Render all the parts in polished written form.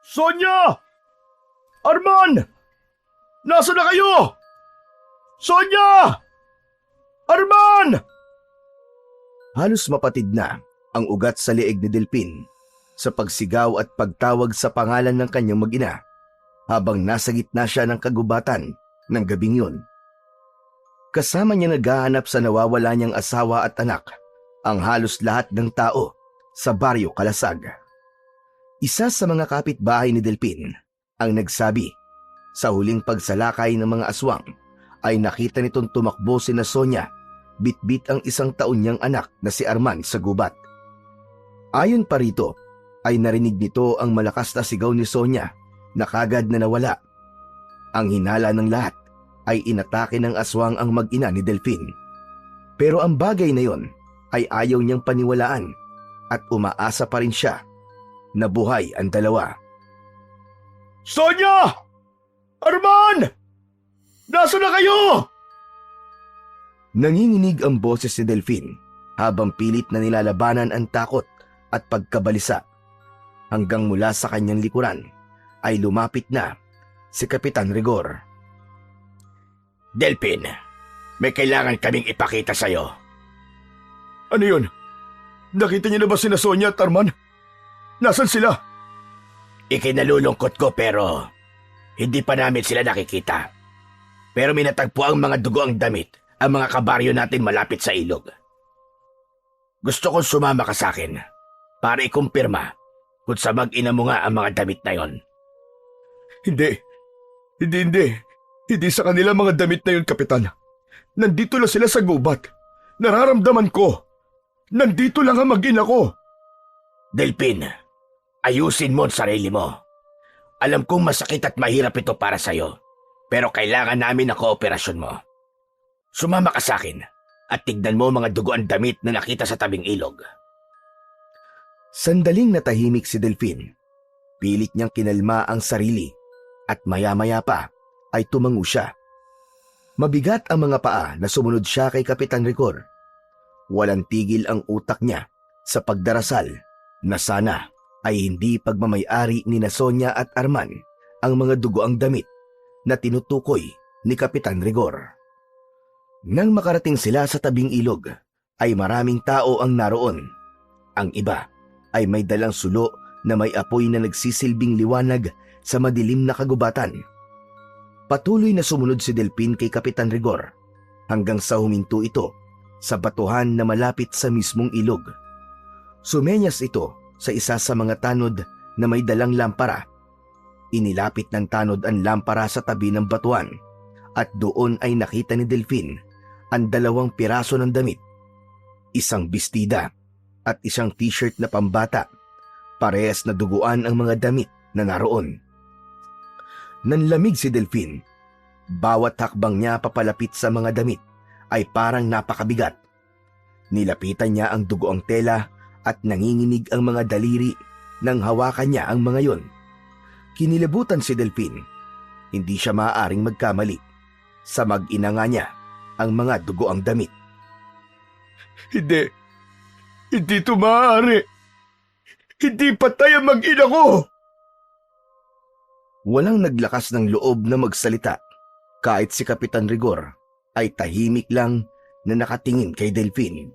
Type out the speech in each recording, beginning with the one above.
Sonya! Arman! Nasaan na kayo? Sonya! Arman! Halos mapatid na ang ugat sa leeg ni Delphin sa pagsigaw at pagtawag sa pangalan ng kanyang mag-ina habang nasa gitna siya ng kagubatan ng gabing yun. Kasama niya naghahanap sa nawawala niyang asawa at anak ang halos lahat ng tao sa baryo Kalasag. Isa sa mga kapitbahay ni Delphin ang nagsabi sa huling pagsalakay ng mga aswang ay nakita nitong tumakbo sina Sonya, bitbit ang 1 taon niyang anak na si Arman sa gubat. Ayon pa rito ay narinig nito ang malakas na sigaw ni Sonya na kagad na nawala. Ang hinala ng lahat ay inatake ng aswang ang mag-ina ni Delphin. Pero ang bagay na yon ay ayaw niyang paniwalaan at umaasa pa rin siya na buhay ang dalawa. Sonya! Arman! Nasaan na kayo? Nanginginig ang boses ni Delphin habang pilit na nilalabanan ang takot at pagkabalisa hanggang mula sa kanyang likuran ay lumapit na si Kapitan Rigor. Delphin, may kailangan kaming ipakita sa'yo. Ano yun? Nakita niyo na ba sina Sonya at Arman? Nasaan sila? Ikinalulungkot ko pero hindi pa namin sila nakikita. Pero may natagpo ang mga dugo ang damit ang mga kabaryo natin malapit sa ilog. Gusto kong sumama ka sa akin para ikumpirma kung sa mag-ina mo nga ang mga damit na yon. Hindi. Hindi sa kanila mga damit na yon, Kapitan. Nandito lang sila sa gubat. Nararamdaman ko. Nandito lang ang mag-ina ko. Delphin, ayusin mo ang sarili mo. Alam kong masakit at mahirap ito para sa'yo, pero kailangan namin ang kooperasyon mo. Sumama ka sa akin at tignan mo mga dugoan damit na nakita sa tabing ilog. Sandaling natahimik si Delphin. Pilit niyang kinalma ang sarili at maya-maya pa ay tumango siya. Mabigat ang mga paa na sumunod siya kay Kapitan Rigor. Walang tigil ang utak niya sa pagdarasal na sana ay hindi pagmamay-ari ni Sonya at Arman ang mga dugoang damit na tinutukoy ni Kapitan Rigor. Nang makarating sila sa tabing ilog, ay maraming tao ang naroon. Ang iba ay may dalang sulo na may apoy na nagsisilbing liwanag sa madilim na kagubatan. Patuloy na sumunod si Delphin kay Kapitan Rigor hanggang sa huminto ito sa batuhan na malapit sa mismong ilog. Sumenyas ito sa isa sa mga tanod na may dalang lampara. Inilapit ng tanod ang lampara sa tabi ng batuan at doon ay nakita ni Delphin ang 2 piraso ng damit, isang bestida at isang t-shirt na pambata. Parehas na duguan ang mga damit na naroon. Nanlamig si Delphin. Bawat hakbang niya papalapit sa mga damit ay parang napakabigat. Nilapitan niya ang dugoang tela at nanginginig ang mga daliri nang hawakan niya ang mga yon. Kinilabutan si Delphin. Hindi siya maaaring magkamali. Sa mag-ina nga niya ang mga dugoang damit. Hindi ito maaari. Hindi patay ang mag-ina ko. Walang naglakas ng loob na magsalita. Kahit si Kapitan Rigor ay tahimik lang na nakatingin kay Delphin.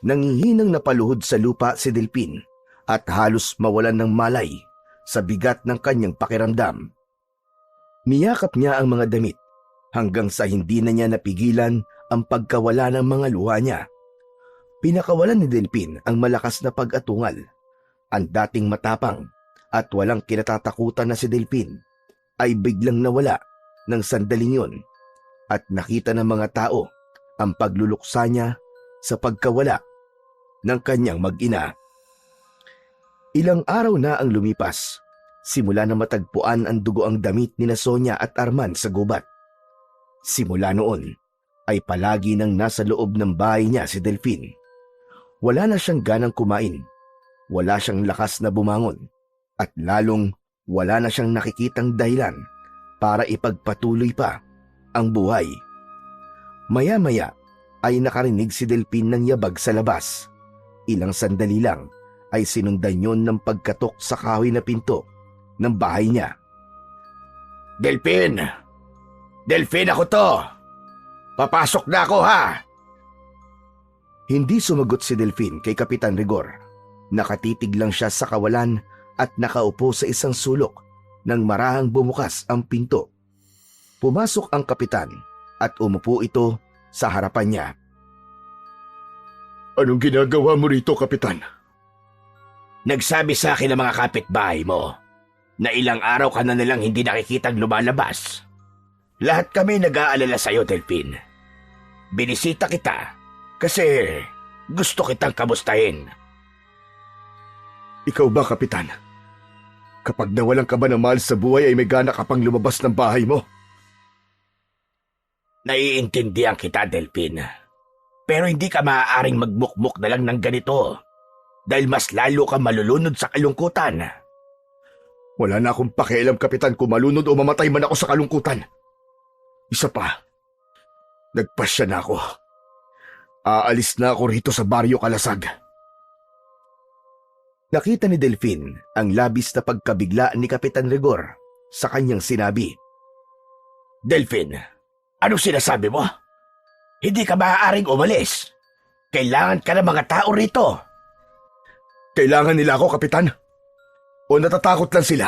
Nangihinang napaluhod sa lupa si Delphin at halos mawalan ng malay sa bigat ng kanyang pakiramdam. Niyakap niya ang mga damit hanggang sa hindi na niya napigilan ang pagkawala ng mga luha niya. Pinakawalan ni Delphin ang malakas na pag-atungal. Ang dating matapang at walang kinatatakutan na si Delphin ay biglang nawala ng sandaling yon at nakita ng mga tao ang pagluluksa niya sa pagkawala ng kanyang mag-ina. Ilang araw na ang lumipas, simula na matagpuan ang dugoang damit ni Sonya at Arman sa gubat. Simula noon ay palagi nang nasa loob ng bahay niya si Delphin. Wala na siyang ganang kumain, wala siyang lakas na bumangon, at lalong wala na siyang nakikitang dahilan para ipagpatuloy pa ang buhay. Maya-maya ay nakarinig si Delphin ng yabag sa labas. Ilang sandali lang ay sinundan yon ng pagkatok sa kahoy na pinto ng bahay niya. Delphin! Delphin, ako to! Papasok na ako, ha! Hindi sumagot si Delphin kay Kapitan Rigor. Nakatitig lang siya sa kawalan at nakaupo sa isang sulok nang marahang bumukas ang pinto. Pumasok ang kapitan at umupo ito sa harapan niya. Anong ginagawa mo rito, Kapitan? Nagsabi sa akin ng mga kapitbahay mo na ilang araw ka na nilang hindi nakikitang lumalabas. Lahat kami nag-aalala sa iyo, Delphin. Binisita kita kasi gusto kitang kamustahin. Ikaw ba, Kapitan? Kapag nawalan ka ba ng mahal sa buhay ay may gana ka pang lumabas ng bahay mo? Naiintindihan kita, Delphin. Pero hindi ka maaaring magmukmuk na lang ng ganito dahil mas lalo ka malulunod sa kalungkutan. Wala na akong pakialam, Kapitan, kung malunod o mamatay man ako sa kalungkutan. Isa pa, nagpasya na ako. Aalis na ako rito sa Baryo Kalasag. Nakita ni Delphin ang labis na pagkabigla ni Kapitan Rigor sa kanyang sinabi. Delphin, anong sinasabi mo? Hindi ka maaaring umalis. Kailangan ka ng mga tao rito. Kailangan nila ako, Kapitan? O natatakot lang sila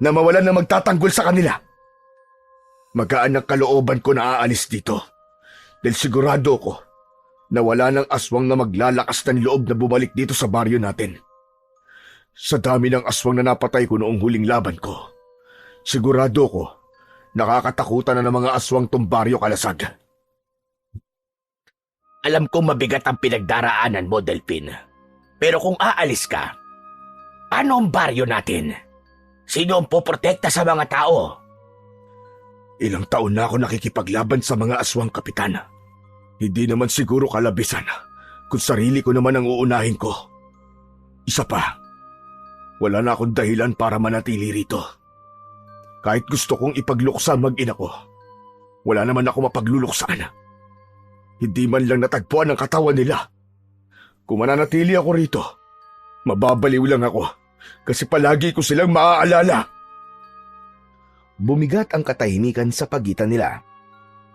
na mawalan na magtatanggol sa kanila? Magaan ang kalooban ko na aalis dito dahil sigurado ko na wala ng aswang na maglalakas ng loob na bumalik dito sa baryo natin. Sa dami ng aswang na napatay ko noong huling laban ko, sigurado ko nakakatakutan na ng mga aswang tong Baryo Kalasag. Alam kong mabigat ang pinagdaraanan mo, Delphin. Pero kung aalis ka, ano ang baryo natin? Sino ang poprotekta sa mga tao? Ilang taon na ako nakikipaglaban sa mga aswang, Kapitan. Hindi naman siguro kalabisan kung sarili ko naman ang uunahin ko. Isa pa, wala na akong dahilan para manatili rito. Kahit gusto kong ipagluksa mag-ina ko, wala naman ako mapagluluksaan. Hindi man lang natagpuan ang katawan nila. Kung mananatili ako rito, mababaliw lang ako kasi palagi ko silang maaalala. Bumigat ang katahimikan sa pagitan nila.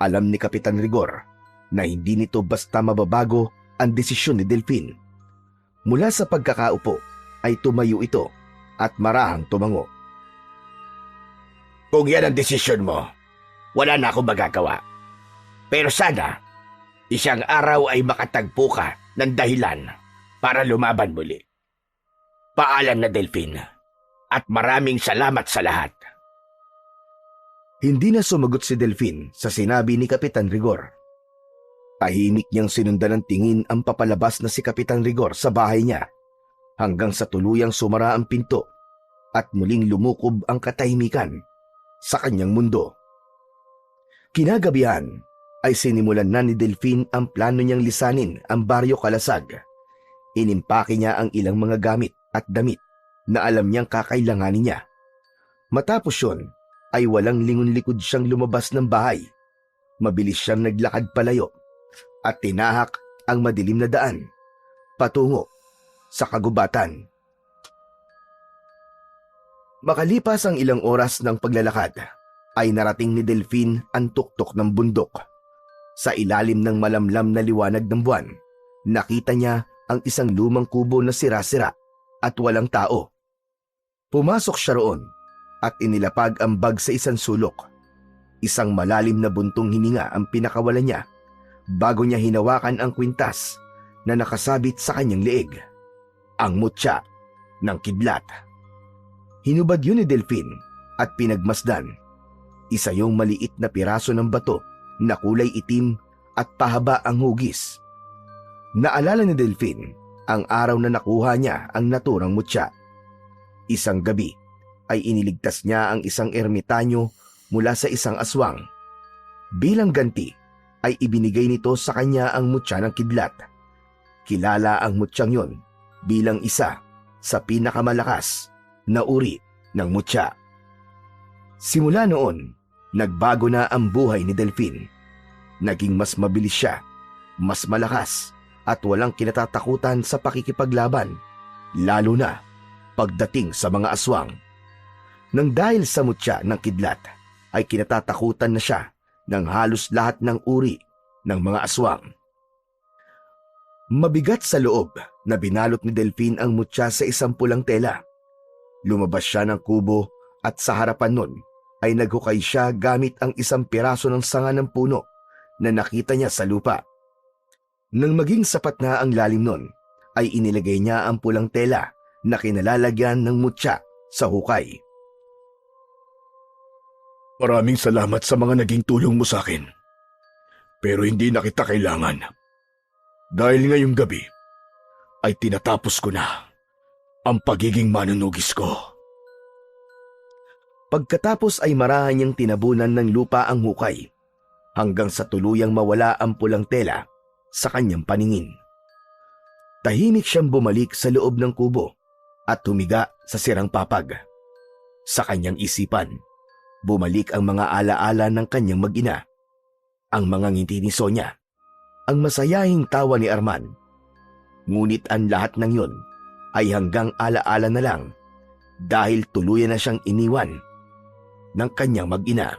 Alam ni Kapitan Rigor na hindi nito basta mababago ang desisyon ni Delphin. Mula sa pagkakaupo ay tumayo ito at marahang tumango. Kung yan ang desisyon mo, wala na akong magagawa. Pero sana, isang araw ay makatagpo ka ng dahilan para lumaban muli. Paalam na, Delphin, at maraming salamat sa lahat. Hindi na sumagot si Delphin sa sinabi ni Kapitan Rigor. Tahimik niyang sinundan ng tingin ang papalabas na si Kapitan Rigor sa bahay niya hanggang sa tuluyang sumara ang pinto at muling lumukob ang katahimikan sa kanyang mundo. Kinagabihan ay sinimulan na ni Delphin ang plano niyang lisanin ang Baryo Kalasag. Inimpake niya ang ilang mga gamit at damit na alam niyang kakailanganin niya. Matapos yun, ay walang lingon-likod siyang lumabas ng bahay. Mabilis siyang naglakad palayo at tinahak ang madilim na daan patungo sa kagubatan. Makalipas ang ilang oras ng paglalakad, ay narating ni Delphin ang tuktok ng bundok. Sa ilalim ng malamlam na liwanag ng buwan, nakita niya ang isang lumang kubo na sira-sira at walang tao. Pumasok siya roon at inilapag ang bag sa isang sulok. Isang malalim na buntong hininga ang pinakawalan niya bago niya hinawakan ang kwintas na nakasabit sa kanyang leeg. Ang mutya ng kidlat. Hinubad yun ni Delphin at pinagmasdan. Isa yung maliit na piraso ng bato na kulay itim at pahaba ang hugis. Naalala ni Delphin ang araw na nakuha niya ang naturang mutya. Isang gabi ay iniligtas niya ang isang ermitanyo mula sa isang aswang. Bilang ganti ay ibinigay nito sa kanya ang mutya ng kidlat. Kilala ang mutyang yon bilang isa sa pinakamalakas na uri ng mutya. Simula noon, nagbago na ang buhay ni Delphin. Naging mas mabilis siya, mas malakas at walang kinatatakutan sa pakikipaglaban, lalo na pagdating sa mga aswang. Nang dahil sa mutya ng kidlat ay kinatatakutan na siya ng halos lahat ng uri ng mga aswang. Mabigat sa loob na binalot ni Delphine ang mutya sa isang pulang tela. Lumabas siya ng kubo at sa harapan nun ay naghukay siya gamit ang isang piraso ng sanga ng puno na nakita niya sa lupa. Nang maging sapat na ang lalim nun, ay inilagay niya ang pulang tela na kinalalagyan ng mutya sa hukay. Maraming salamat sa mga naging tulong mo sa akin. Pero hindi na kita kailangan. Dahil ngayong gabi ay tinatapos ko na ang pagiging manunugis ko. Pagkatapos ay marahan niyang tinabunan ng lupa ang hukay hanggang sa tuluyang mawala ang pulang tela sa kanyang paningin. Tahimik siyang bumalik sa loob ng kubo at humiga sa sirang papag. Sa kanyang isipan, bumalik ang mga alaala ng kanyang mag-ina, ang mga ngiti ni Sonia, ang masayahing tawa ni Arman. Ngunit ang lahat ng yun ay hanggang alaala na lang dahil tuluyan na siyang iniwan ng kanyang mag-ina.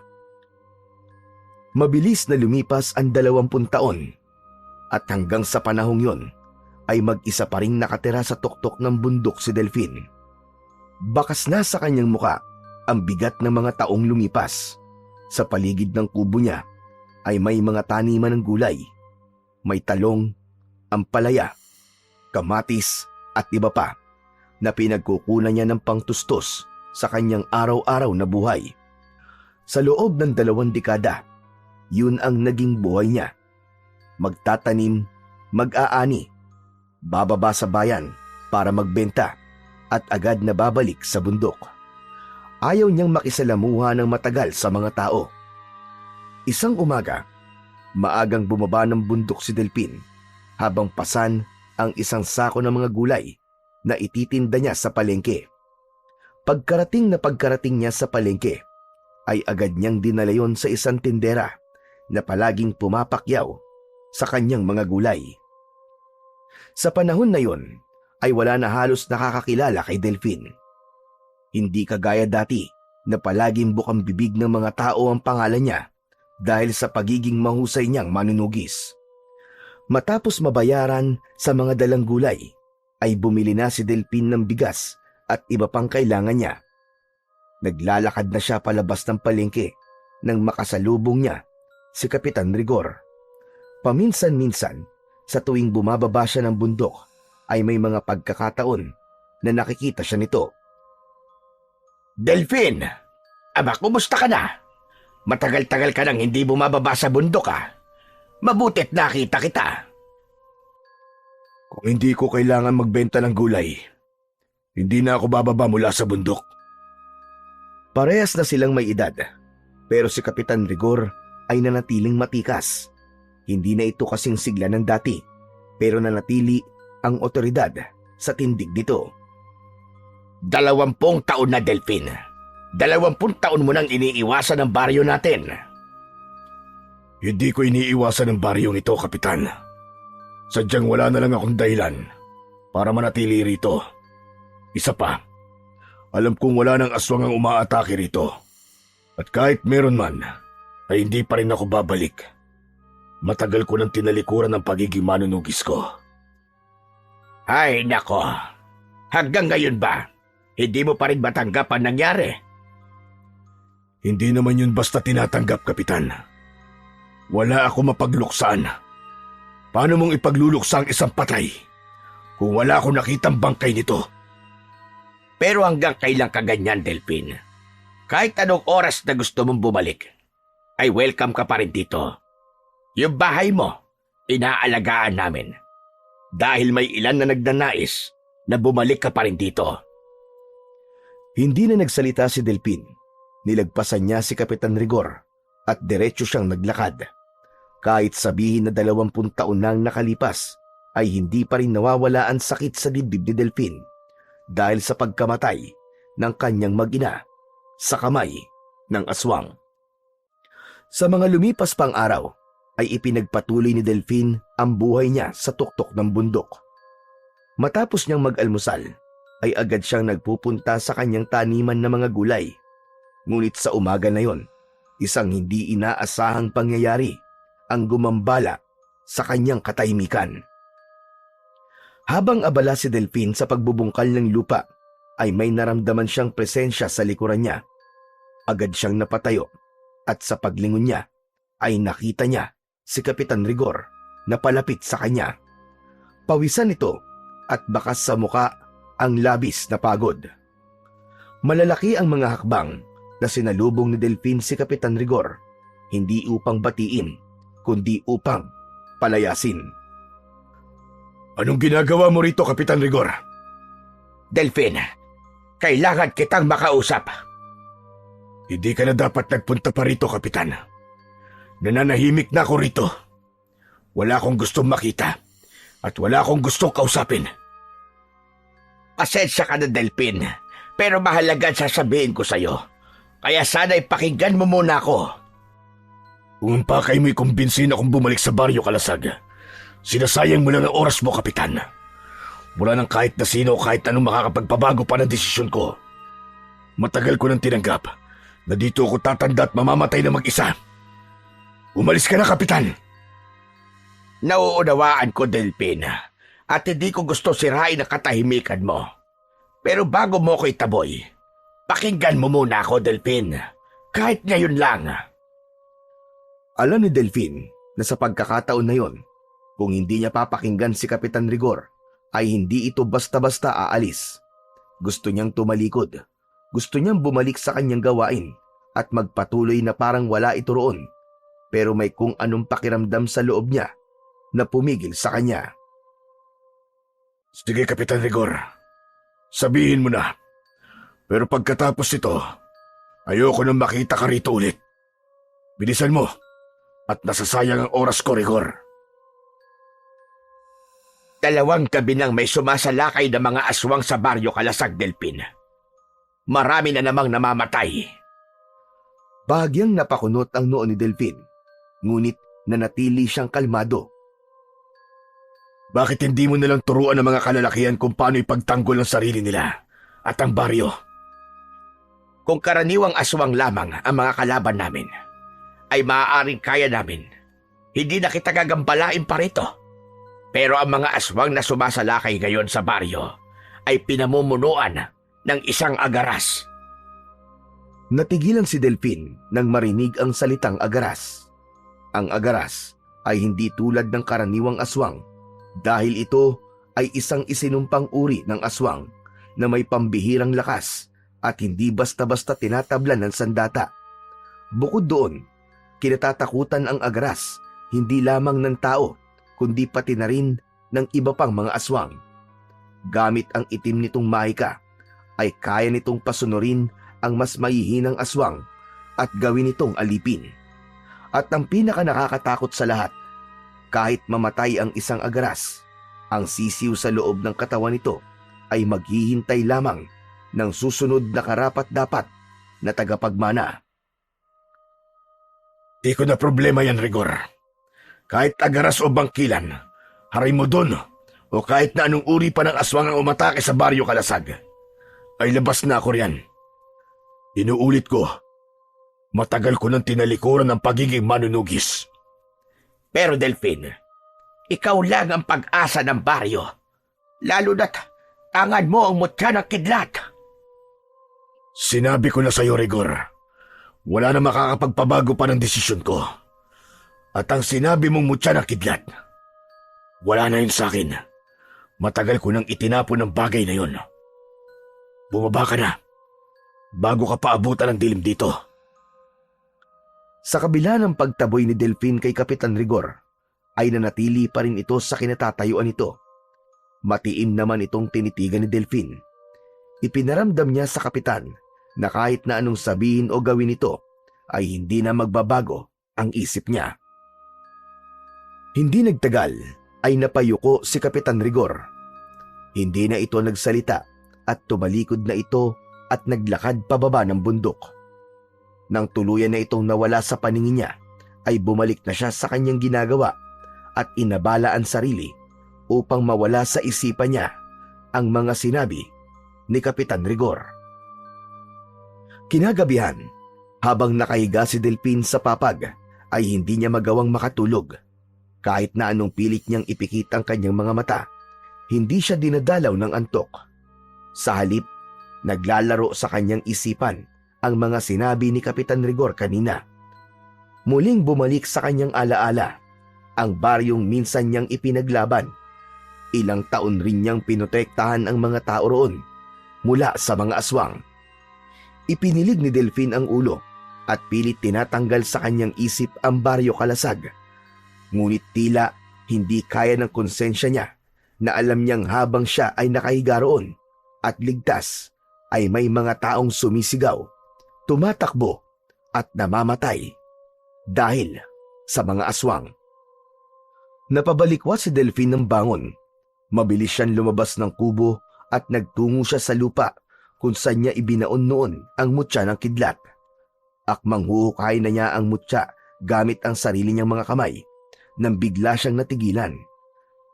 Mabilis na lumipas ang 20 taon at hanggang sa panahong yun ay mag-isa pa ring nakatira sa tuktok ng bundok si Delphine. Bakas na sa kanyang muka ang bigat ng mga taong lumipas. Sa paligid ng kubo niya ay may mga taniman ng gulay. May talong, ampalaya, kamatis at iba pa na pinagkukunan niya ng pangtustos sa kanyang araw-araw na buhay. Sa loob ng 2 dekada, yun ang naging buhay niya. Magtatanim, mag-aani, bababa sa bayan para magbenta at agad na babalik sa bundok. Ayaw niyang makisalamuha ng matagal sa mga tao. Isang umaga, maagang bumaba ng bundok si Delphine habang pasan ang isang sako ng mga gulay na ititinda niya sa palengke. Pagkarating niya sa palengke, ay agad niyang dinala yon sa isang tindera na palaging pumapakyaw sa kanyang mga gulay. Sa panahon na yon, ay wala na halos nakakakilala kay Delphine. Hindi kagaya dati na palaging bukang bibig ng mga tao ang pangalan niya dahil sa pagiging mahusay niyang manunugis. Matapos mabayaran sa mga dalang gulay, ay bumili na si Delphine ng bigas at iba pang kailangan niya. Naglalakad na siya palabas ng palengke nang makasalubong niya si Kapitan Rigor. Paminsan-minsan, sa tuwing bumababa siya ng bundok, ay may mga pagkakataon na nakikita siya nito. Delphine! Aba, kumusta ka na? Matagal-tagal ka nang hindi bumababa sa bundok Mabuti't nakita kita. Kung hindi ko kailangan magbenta ng gulay, hindi na ako bababa mula sa bundok. Parehas na silang may edad, pero si Kapitan Rigor ay nanatiling matikas. Hindi na ito kasing sigla ng dati, pero nanatili ang otoridad sa tindig nito. 20 taon na, Delphine. 20 taon mo nang iniiwasan ang baryo natin. Hindi ko iniiwasan ang baryong ito, Kapitan. Sadyang wala na lang akong dahilan para manatili rito. Isa pa, alam kong wala nang aswang ang umaatake rito. At kahit meron man, ay hindi pa rin ako babalik. Matagal ko nang tinalikuran ang pagiging manunugis ko. Ay nako, hanggang ngayon ba, hindi mo pa rin matanggap ang nangyari? Hindi naman yun basta tinatanggap, Kapitan. Wala ako mapagluksan. Paano mong ipagluluksa ang isang patay kung wala akong nakitang bangkay nito? Pero hanggang kailan ka ganyan, Delphine? Kahit anong oras na gusto mong bumalik, ay welcome ka pa rin dito. Yung bahay mo, inaalagaan namin. Dahil may ilan na nagnanais na bumalik ka pa rin dito. Hindi na nagsalita si Delphine. Nilagpasan niya si Kapitan Rigor at diretso siyang naglakad. Kahit sabihin na 20 taon nang nakalipas, ay hindi pa rin nawawala ang sakit sa dibdib ni Delphine dahil sa pagkamatay ng kanyang mag-ina sa kamay ng aswang. Sa mga lumipas pang araw, ay ipinagpatuloy ni Delphine ang buhay niya sa tuktok ng bundok. Matapos niyang mag-almusal, ay agad siyang nagpupunta sa kanyang taniman ng mga gulay Ngunit sa umaga na yon, isang hindi inaasahang pangyayari ang gumambala sa kanyang katahimikan. Habang abala si Delphine sa pagbubungkal ng lupa, ay may naramdaman siyang presensya sa likuran niya. Agad siyang napatayo at sa paglingon niya ay nakita niya si Kapitan Rigor na palapit sa kanya. Pawisan ito at bakas sa muka ang labis na pagod. Malalaki ang mga hakbang na sinalubong ni Delphine si Kapitan Rigor, hindi upang batiin, kundi upang palayasin. Anong ginagawa mo rito, Kapitan Rigor? Delphine, kailangan kitang makausap. Hindi ka na dapat nagpunta pa rito, Kapitan. Nananahimik na ako rito. Wala akong gustong makita at wala akong gustong kausapin. Pasensya ka na, Delphine, pero mahalaga ang sasabihin ko sa'yo. Kaya sana'y pakinggan mo muna ako. Kung pakay mo'y kumbinsin akong bumalik sa Baryo Kalasag, sinasayang mo lang ang oras mo, Kapitan. Wala nang kahit na sino o kahit anong makakapagpabago pa ng desisyon ko. Matagal ko nang tinanggap na dito ako tatanda at mamamatay na mag-isa. Umalis ka na, Kapitan. Nauunawaan ko, Delphine, at hindi ko gusto sirain ang katahimikan mo. Pero bago mo ko itaboy, pakinggan mo muna ako, Delphine. Kahit ngayon lang. Alam ni Delphine na sa pagkakataon na yon, kung hindi niya papakinggan si Kapitan Rigor, ay hindi ito basta-basta aalis. Gusto niyang tumalikod. Gusto niyang bumalik sa kanyang gawain at magpatuloy na parang wala ito roon. Pero may kung anong pakiramdam sa loob niya na pumigil sa kanya. Sige, Kapitan Rigor. Sabihin mo na. Pero pagkatapos ito, ayoko nang makita ka rito ulit. Bilisan mo at nasasayang ang oras ko, Rigor. 2 gabi nang may sumasalakay na mga aswang sa Baryo Kalasag, Delphine. Marami na namang namamatay. Bahagyang napakunot ang noo ni Delphine, ngunit nanatili siyang kalmado. Bakit hindi mo nalang turuan ng mga kalalakihan kung paano ipagtanggol ang sarili nila at ang baryo? Kung karaniwang aswang lamang ang mga kalaban namin, ay maaaring kaya namin. Hindi na kita gagambalain pa rito. Pero ang mga aswang na sumasalakay ngayon sa baryo ay pinamumunuan ng isang agaras. Natigilan si Delphine nang marinig ang salitang agaras. Ang agaras ay hindi tulad ng karaniwang aswang dahil ito ay isang isinumpang uri ng aswang na may pambihirang lakas at hindi basta-basta tinatablan ng sandata. Bukod doon, kinatatakutan ang agaras hindi lamang ng tao kundi pati na rin ng iba pang mga aswang. Gamit ang itim nitong mahika, ay kaya nitong pasunurin ang mas mahihinang aswang at gawin itong alipin. At ang pinaka nakakatakot sa lahat, kahit mamatay ang isang agaras, ang sisiw sa loob ng katawan nito ay maghihintay lamang ng susunod na karapat-dapat na tagapagmana. Di ko na problema yan, Rigor. Kahit agaras o bangkilan, haray mo dun, o kahit na anong uri pa ng aswang ang umatake sa Baryo Kalasag, ay labas na ako riyan. Inuulit ko, matagal ko nang tinalikuran ng pagiging manunugis. Pero Delphine, ikaw lang ang pag-asa ng baryo. Lalo na't tangan mo ang mutya ng kidlat. Sinabi ko na sa'yo, Rigor, wala na makakapagpabago pa ng desisyon ko. At ang sinabi mong mutya ng kidlat, wala na yun sa akin. Matagal ko nang itinapon ang bagay na yun. Bumaba ka na, bago ka paabutan ng dilim dito. Sa kabila ng pagtaboy ni Delphine kay Kapitan Rigor, ay nanatili pa rin ito sa kinatatayuan nito. Matiim naman itong tinitigan ni Delphine. Ipinaramdam niya sa kapitan na kahit na anong sabihin o gawin ito, ay hindi na magbabago ang isip niya. Hindi nagtagal ay napayuko si Kapitan Rigor. Hindi na ito nagsalita at tumalikod na ito at naglakad pababa ng bundok. Nang tuluyan na itong nawala sa paningin niya, ay bumalik na siya sa kanyang ginagawa at inabala ang sarili upang mawala sa isipan niya ang mga sinabi ni Kapitan Rigor. Kinagabihan Habang nakahiga si Delphin sa papag, ay hindi niya magawang makatulog. Kahit na anong pilit niyang ipikit ang kanyang mga mata, hindi siya dinadalaw ng antok. Sa halip, naglalaro sa kanyang isipan ang mga sinabi ni Kapitan Rigor kanina. Muling bumalik sa kanyang alaala ang baryong minsan niyang ipinaglaban. Ilang taon rin niyang pinotektahan ang mga tao roon mula sa mga aswang. Ipinilig ni Delphin ang ulo at pilit tinatanggal sa kanyang isip ang baryo kalasag. Ngunit tila hindi kaya ng konsensya niya na alam niyang habang siya ay nakahiga roon at ligtas ay may mga taong sumisigaw, tumatakbo at namamatay dahil sa mga aswang. Napabalikwa si Delphin ng bangon. Mabilis siyang lumabas ng kubo at nagtungo siya sa lupa kung saan niya ibinaon noon ang mutya ng kidlat. Akmang huhukay na niya ang mutya gamit ang sarili niyang mga kamay nang bigla siyang natigilan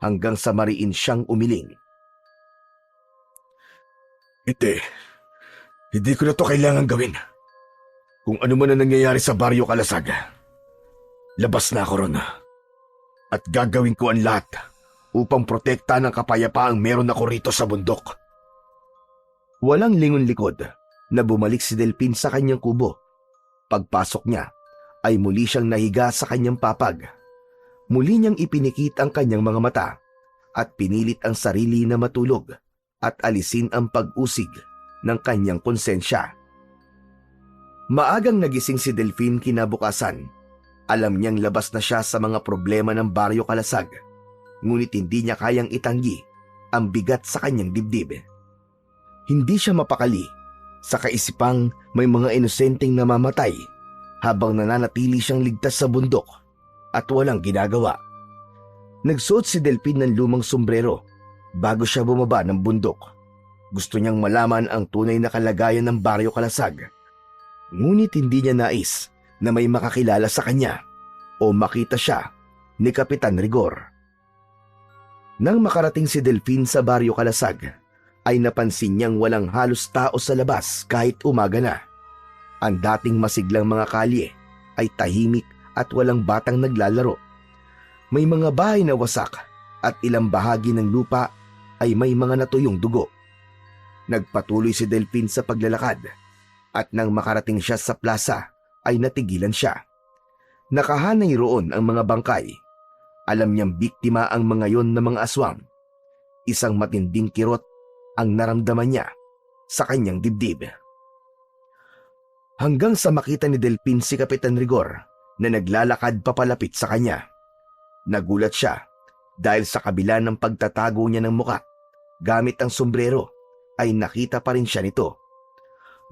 hanggang sa mariin siyang umiling. Hindi ko na to kailangan gawin. Kung ano man ang nangyayari sa baryo Kalasag, labas na ako ron. At gagawin ko ang lahat upang protektahan ang kapayapaang meron ako rito sa bundok. Walang lingon-likod na bumalik si Delphin sa kanyang kubo. Pagpasok niya ay muli siyang nahiga sa kanyang papag. Muli niyang ipinikit ang kanyang mga mata at pinilit ang sarili na matulog at alisin ang pag-usig ng kanyang konsensya. Maagang nagising si Delphin kinabukasan. Alam niyang labas na siya sa mga problema ng baryo Kalasag, ngunit hindi niya kayang itanggi ang bigat sa kanyang dibdib. Hindi siya mapakali sa kaisipang may mga inosenteng namamatay habang nananatili siyang ligtas sa bundok at walang ginagawa. Nagsuot si Delphin ng lumang sombrero bago siya bumaba ng bundok. Gusto niyang malaman ang tunay na kalagayan ng baryo Kalasag, ngunit hindi niya nais na may makakilala sa kanya o makita siya ni Kapitan Rigor. Nang makarating si Delphin sa baryo Kalasag, ay napansin niyang walang halos tao sa labas kahit umaga na. Ang dating masiglang mga kalye ay tahimik at walang batang naglalaro. May mga bahay na wasak at ilang bahagi ng lupa ay may mga natuyong dugo. Nagpatuloy si Delphin sa paglalakad at nang makarating siya sa plaza ay natigilan siya. Nakahanay roon ang mga bangkay. Alam niyang biktima ang mga yon na mga aswang. Isang matinding kirot ang naramdaman niya sa kanyang dibdib. Hanggang sa makita ni Delphin si Kapitan Rigor na naglalakad papalapit sa kanya. Nagulat siya dahil sa kabila ng pagtatago niya ng muka gamit ang sombrero ay nakita pa rin siya nito.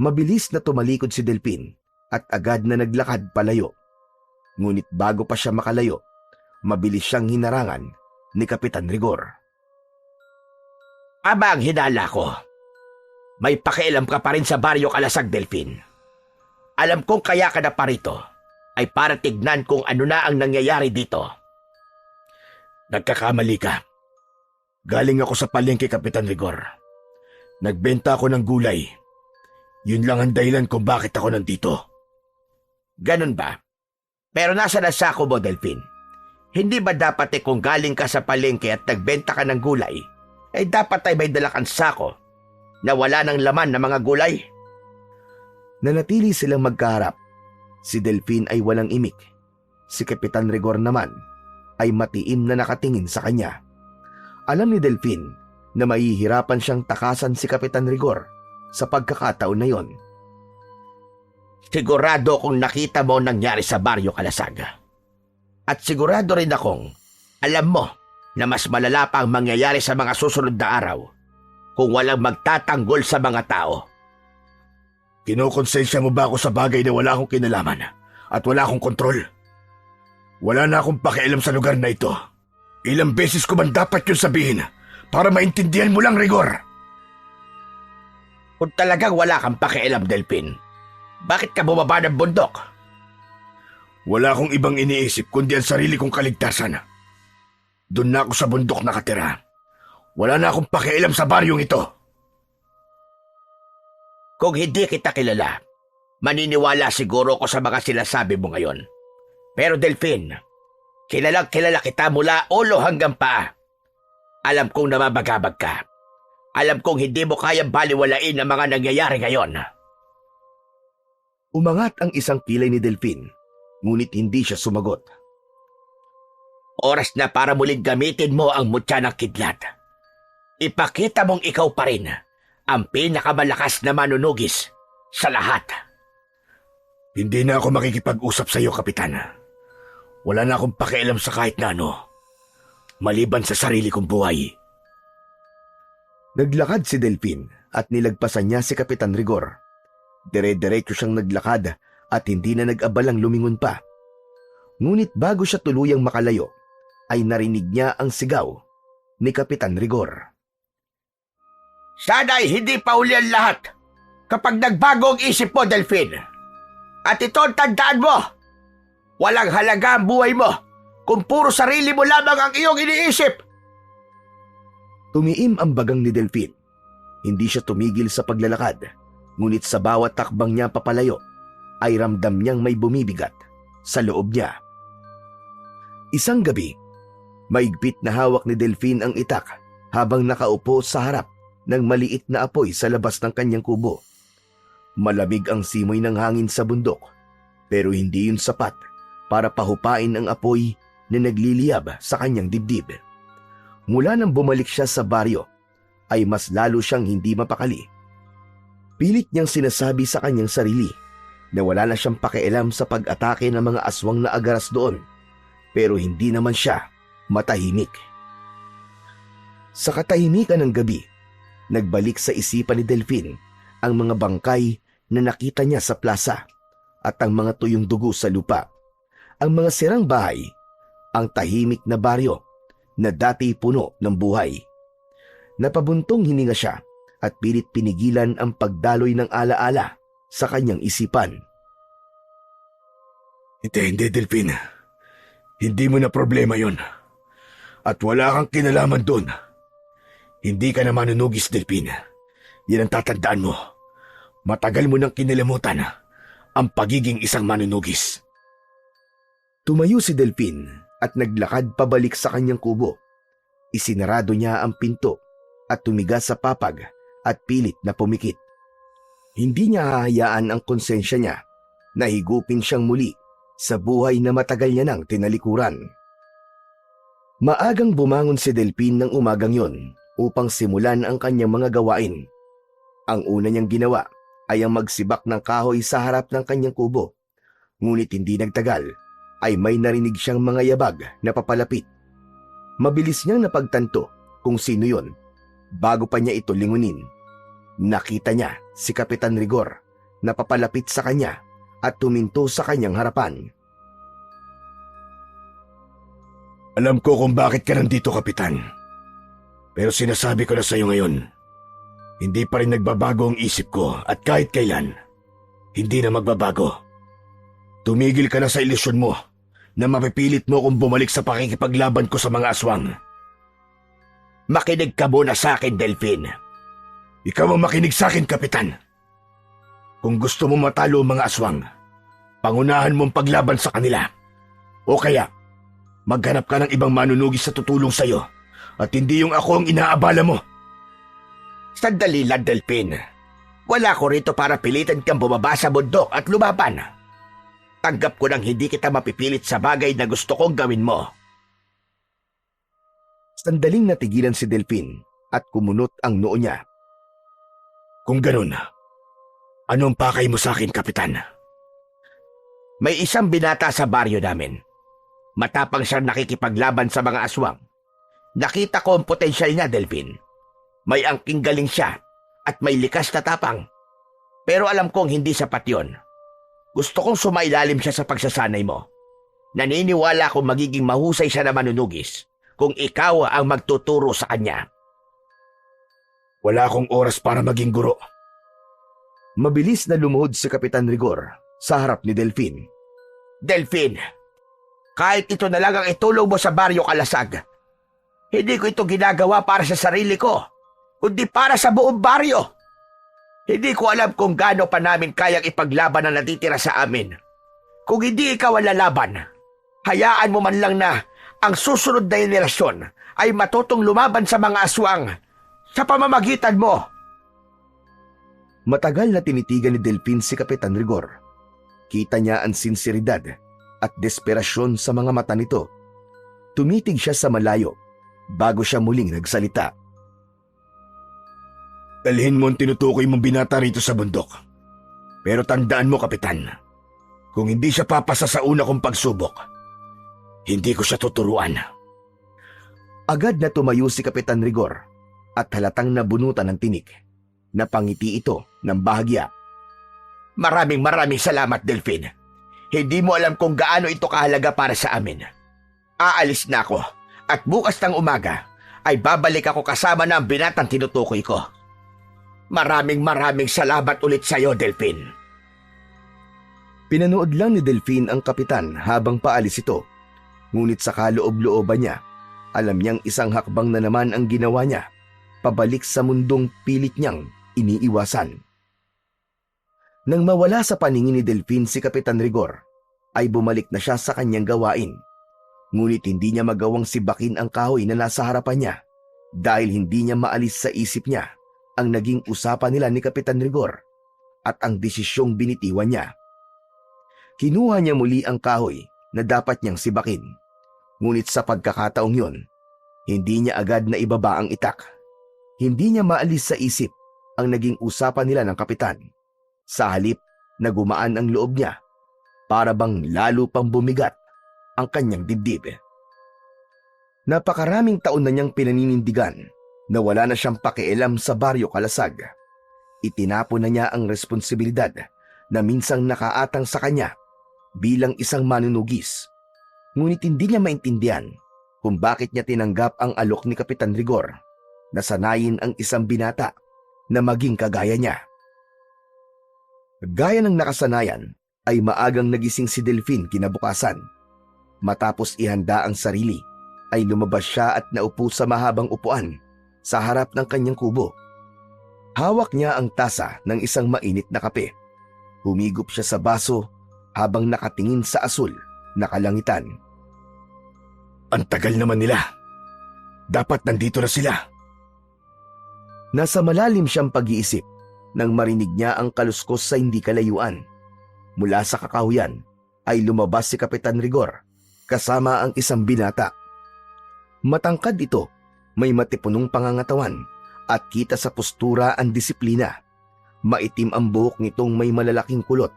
Mabilis na tumalikod si Delphin at agad na naglakad palayo. Ngunit bago pa siya makalayo, mabilis siyang hinarangan ni Kapitan Rigor. Aba ang hinala ko. May pakialam ka pa rin sa baryo Kalasag, Delphin. Alam kong kaya ka na parito ay para tignan kung ano na ang nangyayari dito. Nagkakamali ka. Galing ako sa palengke, Kapitan Rigor. Nagbenta ako ng gulay. Yun lang ang dahilan kung bakit ako nandito. Ganun ba? Pero nasa na sako mo, Delphin? Hindi ba dapat kung galing ka sa palengke at nagbenta ka ng gulay, ay dapat ay may dala kang sako na wala ng laman na mga gulay? Nanatili silang magkaharap. Si Delphin ay walang imik. Si Kapitan Rigor naman ay matiim na nakatingin sa kanya. Alam ni Delphin na mahihirapan siyang takasan si Kapitan Rigor sa pagkakataon na yon. Sigurado kung nakita mo nangyari sa baryo Kalasag. At sigurado rin akong alam mo na mas malala pa ang mangyayari sa mga susunod na araw kung walang magtatanggol sa mga tao. Kinokonsensya mo ba ako sa bagay na wala akong kinalaman at wala akong kontrol? Wala na akong pakialam sa lugar na ito. Ilang beses ko man dapat yun sabihin para maintindihan mo lang, Rigor? Kung talagang wala kang pakialam, Delphin, bakit ka bumaba ng bundok? Wala akong ibang iniisip kundi ang sarili kong kaligtasan. Doon na ako sa bundok nakatira. Wala na akong pakialam sa baryong ito. Kung hindi kita kilala, Maniniwala siguro ko sa mga sinasabi mo ngayon. Pero Delphine, kilalang kilala kita mula ulo hanggang paa. Alam kong namabagabag ka. Alam kong hindi mo kayang baliwalain ang mga nangyayari ngayon. Umangat ang isang kilay ni Delphine, ngunit hindi siya sumagot. Oras na para muling gamitin mo ang mutya ng kidlat. Ipakita mong ikaw pa rin ang pinakamalakas na manunugis sa lahat. Hindi na ako makikipag-usap sa iyo, Kapitan. Wala na akong pakialam sa kahit na ano, maliban sa sarili kong buhay. Naglakad si Delphine at nilagpasan niya si Kapitan Rigor. Dire-diretso siyang naglakad at hindi na nag-abalang lumingon pa. Ngunit bago siya tuluyang makalayo, ay narinig niya ang sigaw ni Kapitan Rigor. Sana'y hindi pa uli ang lahat kapag nagbago ang isip mo, Delphine. At ito ang tandaan mo. Walang halaga ang buhay mo kung puro sarili mo lamang ang iyong iniisip. Tumiim ang bagang ni Delphine. Hindi siya tumigil sa paglalakad, ngunit sa bawat takbang niya papalayo, ay ramdam niyang may bumibigat sa loob niya. Isang gabi, maigpit na hawak ni Delphine ang itak habang nakaupo sa harap ng maliit na apoy sa labas ng kanyang kubo. Malamig ang simoy ng hangin sa bundok, pero hindi yun sapat para pahupain ang apoy na nagliliyab sa kanyang dibdib. Mula nang bumalik siya sa baryo, ay mas lalo siyang hindi mapakali. Pilit niyang sinasabi sa kanyang sarili na wala na siyang pakialam sa pag-atake ng mga aswang na agaras doon, pero hindi naman siya matahimik. Sa katahimikan ng gabi, nagbalik sa isipan ni Delphine ang mga bangkay na nakita niya sa plaza at ang mga tuyong dugo sa lupa, ang mga sirang bahay, ang tahimik na baryo na dati puno ng buhay. Napabuntong hininga siya at pilit pinigilan ang pagdaloy ng alaala sa kanyang isipan. Hindi, Delphine. Hindi mo na problema yon. At wala kang kinalaman doon. Hindi ka na manunugis, Delphine. Yan ang tatandaan mo. Matagal mo nang kinalimutan ang pagiging isang manunugis. Tumayo si Delphine at naglakad pabalik sa kanyang kubo. Isinarado niya ang pinto at tumiga sa papag at pilit na pumikit. Hindi niya hahayaan ang konsensya niya na higupin siyang muli sa buhay na matagal niya nang tinalikuran. Maagang bumangon si Delphine ng umagang yon upang simulan ang kanyang mga gawain. Ang una niyang ginawa ay ang magsibak ng kahoy sa harap ng kanyang kubo. Ngunit hindi nagtagal ay may narinig siyang mga yabag na papalapit. Mabilis niyang napagtanto kung sino yon. Bago pa niya ito lingunin, nakita niya si Kapitan Rigor na papalapit sa kanya at tuminto sa kanyang harapan. Alam ko kung bakit ka nandito, Kapitan. Pero sinasabi ko na sa iyo ngayon, hindi pa rin nagbabago ang isip ko at kahit kailan, hindi na magbabago. Tumigil ka na sa ilusyon mo na mapipilit mo kung bumalik sa pakikipaglaban ko sa mga aswang. Makinig ka muna sa akin, Delphine. Ikaw ang makinig sa akin, Kapitan. Kung gusto mo matalo ang mga aswang, pangunahan mong paglaban sa kanila. O kaya, maghanap ka ng ibang manunugis sa tutulong sa iyo at hindi yung ako ang inaabala mo. Sandali lang, Delphine. Wala ko rito para pilitan kang bumaba sa bundok at lumaban. Tanggap ko nang hindi kita mapipilit sa bagay na gusto kong gawin mo. Sandaling natigilan si Delphine at kumunot ang noo niya. Kung ganun, anong pakay mo sa akin, Kapitan? May isang binata sa baryo namin. Matapang siyang nakikipaglaban sa mga aswang. Nakita ko ang potensyal niya, Delphine. May angking galing siya at may likas na tapang. Pero alam kong hindi sapat yon. Gusto kong sumailalim siya sa pagsasanay mo. Naniniwala akong magiging mahusay siya na manunugis kung ikaw ang magtuturo sa kanya. Wala akong oras para maging guro. Mabilis na lumuhod si Kapitan Rigor sa harap ni Delphine. Delphine, kahit ito na lang ang itulong mo sa baryo Kalasag, hindi ko ito ginagawa para sa sarili ko, kundi para sa buong baryo. Hindi ko alam kung gaano pa namin kayang ipaglaban ang natitira sa amin. Kung hindi ikaw ang lalaban, hayaan mo man lang na ang susunod na henerasyon ay matutong lumaban sa mga aswang sa pamamagitan mo. Matagal na tinitigan ni Delfin si Kapitan Rigor. Kita niya ang sinseridad at desperasyon sa mga mata nito. Tumitig siya sa malayo bago siya muling nagsalita. Dalhin mo ang tinutukoy mong binata rito sa bundok. Pero tandaan mo, Kapitan, kung hindi siya papasa sa una kong pagsubok, hindi ko siya tuturuan. Agad na tumayo si Kapitan Rigor at halatang nabunutan ng tinik. Napangiti ito ng bahagya. Maraming salamat, Delfin. Hindi mo alam kung gaano ito kahalaga para sa amin. Aalis na ako at bukas ng umaga ay babalik ako kasama ng binatang tinutukoy ko. Maraming salamat ulit sa iyo, Delfin. Pinanood lang ni Delfin ang kapitan habang paalis ito. Ngunit sa kaloob-looban niya, alam niyang isang hakbang na naman ang ginawa niya, pabalik sa mundong pilit niyang iniiwasan. Nang mawala sa paningin ni Delfin si Kapitan Rigor, ay bumalik na siya sa kanyang gawain. Ngunit hindi niya magawang sibakin ang kahoy na nasa harapan niya dahil hindi niya maalis sa isip niya ang naging usapan nila ni Kapitan Rigor at ang desisyong binitiwan niya. Kinuha niya muli ang kahoy na dapat niyang sibakin. Ngunit sa pagkakataong yun, hindi niya agad na ibaba ang itak. Hindi niya maalis sa isip ang naging usapan nila ng kapitan. Sa halip na gumaan ang loob niya, para bang lalo pang bumigat ang kanyang dibdib. Napakaraming taon na niyang pinaninindigan na wala na siyang pakialam sa Baryo Kalasag. Itinapon na niya ang responsibilidad na minsang nakaatang sa kanya bilang isang manunugis. Ngunit hindi niya maintindihan kung bakit niya tinanggap ang alok ni Kapitan Rigor na sanayin ang isang binata na maging kagaya niya. Gaya ng nakasanayan ay maagang nagising si Delfin kinabukasan. Matapos ihanda ang sarili ay lumabas siya at naupo sa mahabang upuan sa harap ng kanyang kubo. Hawak niya ang tasa ng isang mainit na kape. Humigop siya sa baso habang nakatingin sa asul na kalangitan. Ang tagal naman nila. Dapat nandito na sila. Nasa malalim siyang pag-iisip nang marinig niya ang kaluskos sa hindi kalayuan. Mula sa kakahuyan ay lumabas si Kapitan Rigor kasama ang isang binata. Matangkad ito, may matipunong pangangatawan at kita sa postura ang disiplina. Maitim ang buhok nitong may malalaking kulot.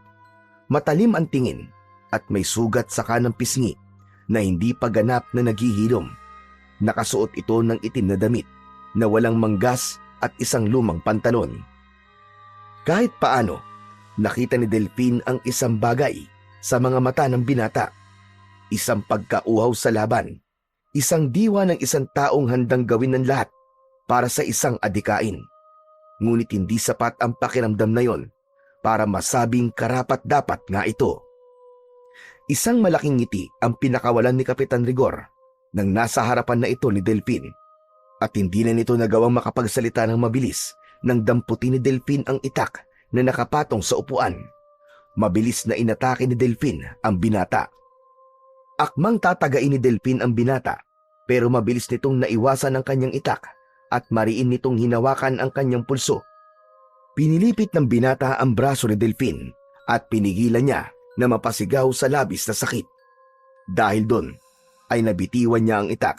Matalim ang tingin at may sugat sa kanang pisngi na hindi pa ganap na naghihilom. Nakasuot ito ng itim na damit na walang manggas at isang lumang pantalon. Kahit paano, nakita ni Delfin ang isang bagay sa mga mata ng binata. Isang pagkauhaw sa laban. Isang diwa ng isang taong handang gawin ng lahat para sa isang adikain. Ngunit hindi sapat ang pakiramdam na yon para masabing karapat-dapat nga ito. Isang malaking ngiti ang pinakawalan ni Kapitan Rigor nang nasa harapan na ito ni Delfin. At hindi na nito nagawang makapagsalita ng mabilis nang damputin ni Delfin ang itak na nakapatong sa upuan. Mabilis na inatake ni Delfin ang binata. Akmang tatagain ni Delfin ang binata pero mabilis nitong naiwasan ang kanyang itak at mariin nitong hinawakan ang kanyang pulso. Pinilipit ng binata ang braso ni Delfin at pinigilan niya na mapasigaw sa labis na sakit. Dahil doon ay nabitiwan niya ang itak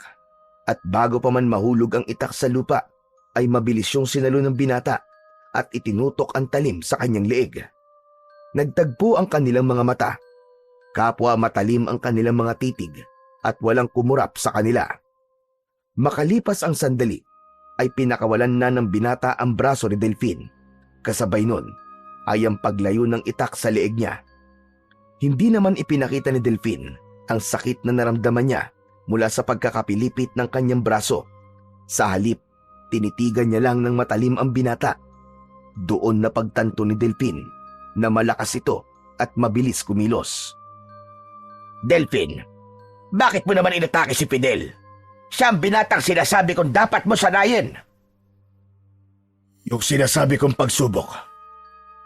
at bago pa man mahulog ang itak sa lupa ay mabilis yung sinalo ng binata at itinutok ang talim sa kanyang leeg. Nagtagpo ang kanilang mga mata. Kapwa matalim ang kanilang mga titig at walang kumurap sa kanila. Makalipas ang sandali ay pinakawalan na ng binata ang braso ni Delfin. Kasabay nun ay ang paglayo ng itak sa leeg niya. Hindi naman ipinakita ni Delfin ang sakit na naramdaman niya mula sa pagkakapilipit ng kanyang braso. Sa halip, tinitigan niya lang ng matalim ang binata. Doon na pagtanto ni Delfin na malakas ito at mabilis kumilos. Delfin, bakit mo naman inatake si Fidel? Siya ang binatang sinasabi kong dapat mo sanayin. Yung sinasabi kong pagsubok,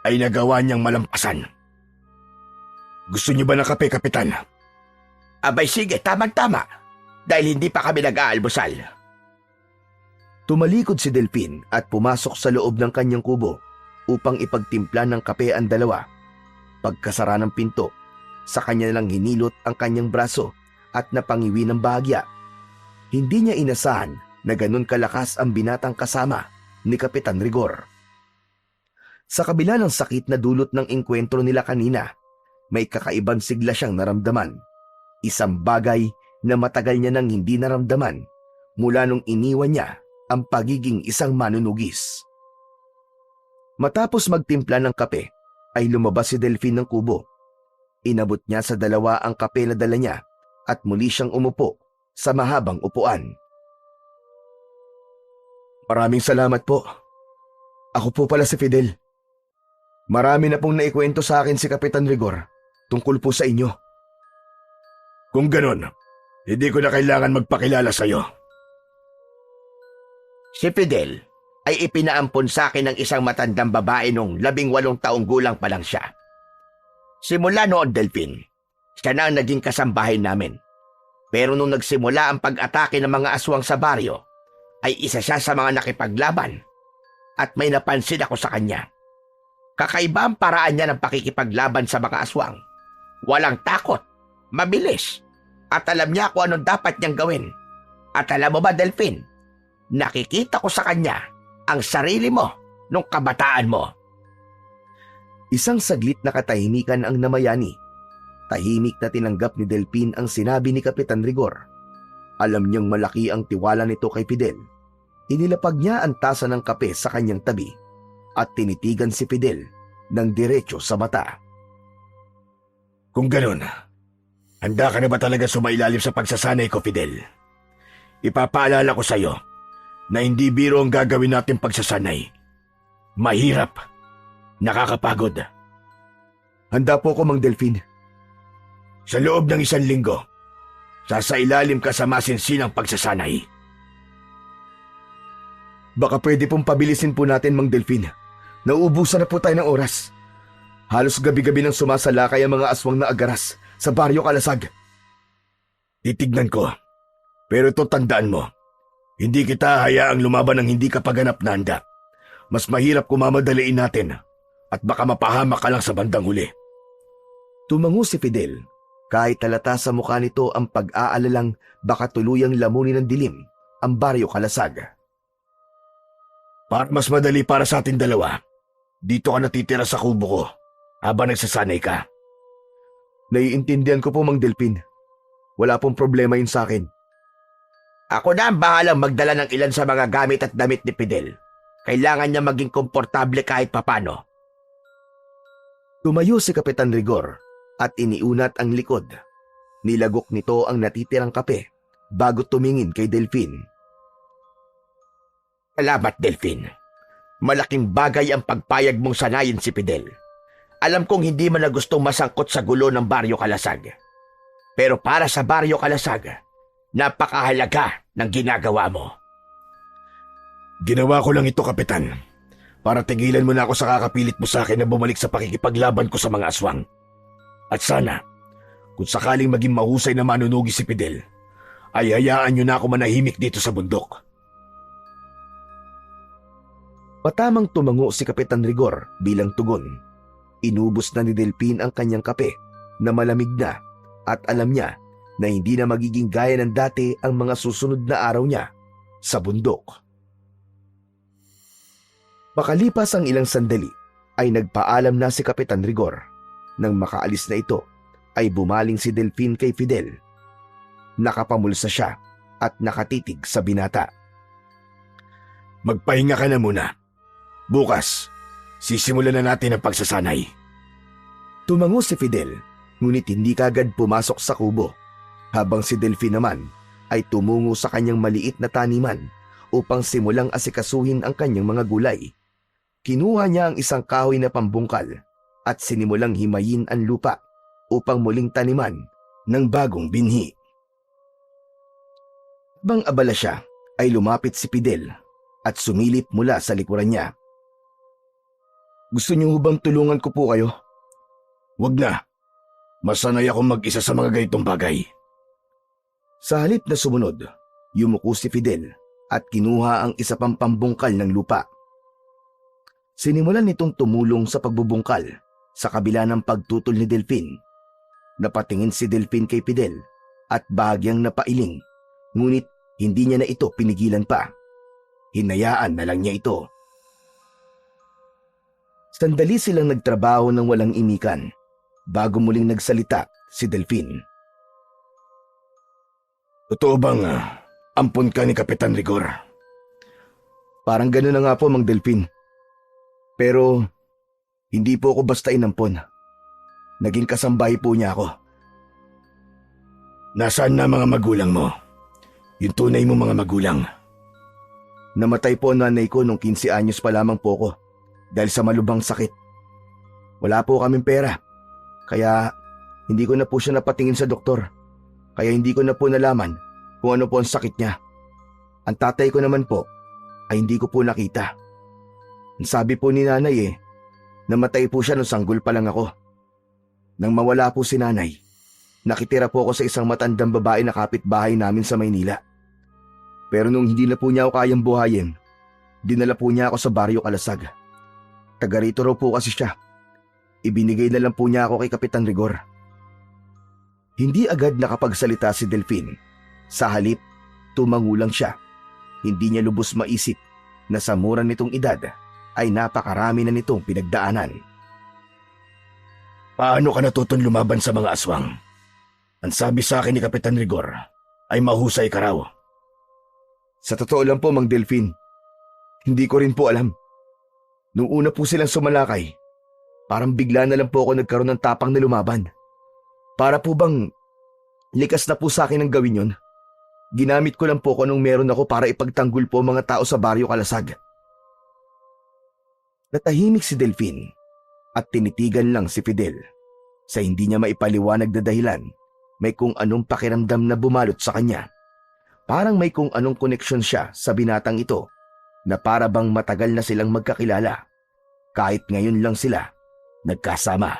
ay nagawa niyang malampasan. Gusto niyo ba ng kape, Kapitan? Abay sige, tamang-tama. Dahil hindi pa kami nag-aalmusal. Tumalikod si Delfin at pumasok sa loob ng kanyang kubo upang ipagtimpla ng kape ang dalawa. Pagkasara ng pinto, sa kanya lang hinilot ang kanyang braso at napangiwi ng bahagya. Hindi niya inasahan na ganun kalakas ang binatang kasama ni Kapitan Rigor. Sa kabila ng sakit na dulot ng engkwentro nila kanina, may kakaibang sigla siyang naramdaman. Isang bagay na matagal niya nang hindi naramdaman mula nung iniwan niya ang pagiging isang manunugis. Matapos magtimpla ng kape, ay lumabas si Delfin ng kubo. Inabot niya sa dalawa ang kape na dala niya at muli siyang umupo sa mahabang upuan. Maraming salamat po. Ako po pala si Fidel. Marami na pong naikwento sa akin si Kapitan Rigor tungkol po sa inyo. Kung ganon, hindi ko na kailangan magpakilala sa'yo. Si Fidel ay ipinaampon sa akin ng isang matandang babae nung 18 taong gulang pa lang siya. Simula noon, Delfin, siya na ang naging kasambahay namin. Pero nung nagsimula ang pag-atake ng mga aswang sa baryo, ay isa siya sa mga nakipaglaban at may napansin ako sa kanya. Kakaiba ang paraan niya ng pakikipaglaban sa mga aswang. Walang takot, mabilis, at alam niya kung anong dapat niyang gawin. At alam mo ba, Delfin, nakikita ko sa kanya ang sarili mo nung kabataan mo. Isang saglit na katahimikan ang namayani. Tahimik na tinanggap ni Delfin ang sinabi ni Kapitan Rigor. Alam niyang malaki ang tiwala nito kay Fidel. Inilapag niya ang tasa ng kape sa kanyang tabi at tinitigan si Fidel ng diretso sa mata. Kung ganon, handa ka na ba talaga sumailalim sa pagsasanay ko, Fidel? Ipapaalala ko sa'yo na hindi biro ang gagawin natin pagsasanay. Mahirap. Nakakapagod. Handa po ko, Mang Delfin. Sa loob ng 1 linggo, sasailalim ka sa masinsinang pagsasanay. Baka pwede pong pabilisin po natin, Mang Delfin. Nauubusan na po tayo ng oras. Halos gabi-gabi nang sumasalakay ang mga aswang na agaras sa Baryo Kalasag. Titignan ko. Pero ito tandaan mo, hindi kita hayaang lumaban ng hindi ka paganap na handa. Mas mahirap kung mamadaliin natin at baka mapahamak ka lang sa bandang huli. Tumango si Fidel. Kahit halata sa mukha nito ang pag-aalalang baka tuluyang lamunin ng dilim ang Baryo Kalasag. Para mas madali para sa ating dalawa, dito ka natitira sa kubo ko habang nagsasanay ka. Naiintindihan ko po, Mang Delfin. Wala pong problema yun sa akin. Ako na ang bahalang magdala ng ilan sa mga gamit at damit ni Fidel. Kailangan niya maging komportable kahit papano. Tumayo si Kapitan Rigor at iniunat ang likod. Nilagok nito ang natitirang kape bago tumingin kay Delfin. Salamat, Delfin. Malaking bagay ang pagpayag mong sanayin si Fidel. Alam kong hindi man na gustong masangkot sa gulo ng Baryo Kalasag. Pero para sa Baryo Kalasag, napakahalaga ng ginagawa mo. Ginawa ko lang ito, Kapitan, para tigilan mo na ako sa kakapilit mo sa akin na bumalik sa pakikipaglaban ko sa mga aswang. At sana, kung sakaling maging mahusay na manunugi si Fidel, ay hayaan niyo na ako manahimik dito sa bundok. Patamang tumango si Kapitan Rigor bilang tugon. Inubos na ni Delfin ang kanyang kape na malamig na at alam niya na hindi na magiging gaya ng dati ang mga susunod na araw niya sa bundok. Makalipas ang ilang sandali ay nagpaalam na si Kapitan Rigor. Nang makaalis na ito ay bumaling si Delfin kay Fidel. Nakapamulsa siya at nakatitig sa binata. Magpahinga ka na muna. Bukas, sisimulan na natin ang pagsasanay. Tumango si Fidel, ngunit hindi kagad pumasok sa kubo, habang si Delfin naman ay tumungo sa kanyang maliit na taniman upang simulang asikasuhin ang kanyang mga gulay. Kinuha niya ang isang kahoy na pambungkal at sinimulang himayin ang lupa upang muling taniman ng bagong binhi. Habang abala siya, ay lumapit si Fidel at sumilip mula sa likuran niya. Gusto niyo bang tulungan ko po kayo? Wag na. Masanay akong mag-isa sa mga ganitong bagay. Sa halip na sumunod, yumuko si Fidel at kinuha ang isa pang pambungkal ng lupa. Sinimulan nitong tumulong sa pagbubungkal sa kabila ng pagtutol ni Delfin. Napatingin si Delfin kay Fidel at bahagyang napailing, ngunit hindi niya na ito pinigilan pa. Hinayaan na lang niya ito. Sandali silang nagtrabaho ng walang imikan bago muling nagsalita si Delfin. Totoo bang ampon ka ni Kapitan Rigor? Parang gano'n na nga po, Mang Delfin. Pero hindi po ako basta inampon. Naging kasambahay po niya ako. Nasaan na mga magulang mo? Yung tunay mo mga magulang. Namatay po ang nanay ko nung 15 anyos pa lamang po ako dahil sa malubhang sakit. Wala po kaming pera, kaya hindi ko na po siya napatingin sa doktor. Kaya hindi ko na po nalaman kung ano po ang sakit niya. Ang tatay ko naman po ay hindi ko po nakita. Ang sabi po ni nanay namatay po siya nung sanggol pa lang ako. Nang mawala po si nanay, nakitira po ako sa isang matandang babae na kapitbahay namin sa Maynila. Pero nung hindi na po niya ako kayang buhayin, dinala po niya ako sa Baryo Kalasag. Taga rito raw po kasi siya. Ibinigay na lang po niya ako kay Kapitan Rigor. Hindi agad nakapagsalita si Delfin. Sa halip, tumangulang siya. Hindi niya lubos maisip na sa mura nitong edad ay napakarami na nitong pinagdaanan. Paano ka natutong lumaban sa mga aswang? Ang sabi sa akin ni Kapitan Rigor ay mahusay ka raw. Sa totoo lang po, Mang Delfin, hindi ko rin po alam. Nung una po silang sumalakay, parang bigla na lang po ako nagkaroon ng tapang na lumaban. Para po bang likas na po sa akin ang gawin yun? Ginamit ko lang po kung anong meron ako para ipagtanggol po mga tao sa Baryo Kalasag. Natahimik si Delfin at tinitigan lang si Fidel. Sa hindi niya maipaliwanag na dahilan, may kung anong pakiramdam na bumalot sa kanya. Parang may kung anong koneksyon siya sa binatang ito na para bang matagal na silang magkakilala. Kahit ngayon lang sila nagkasama.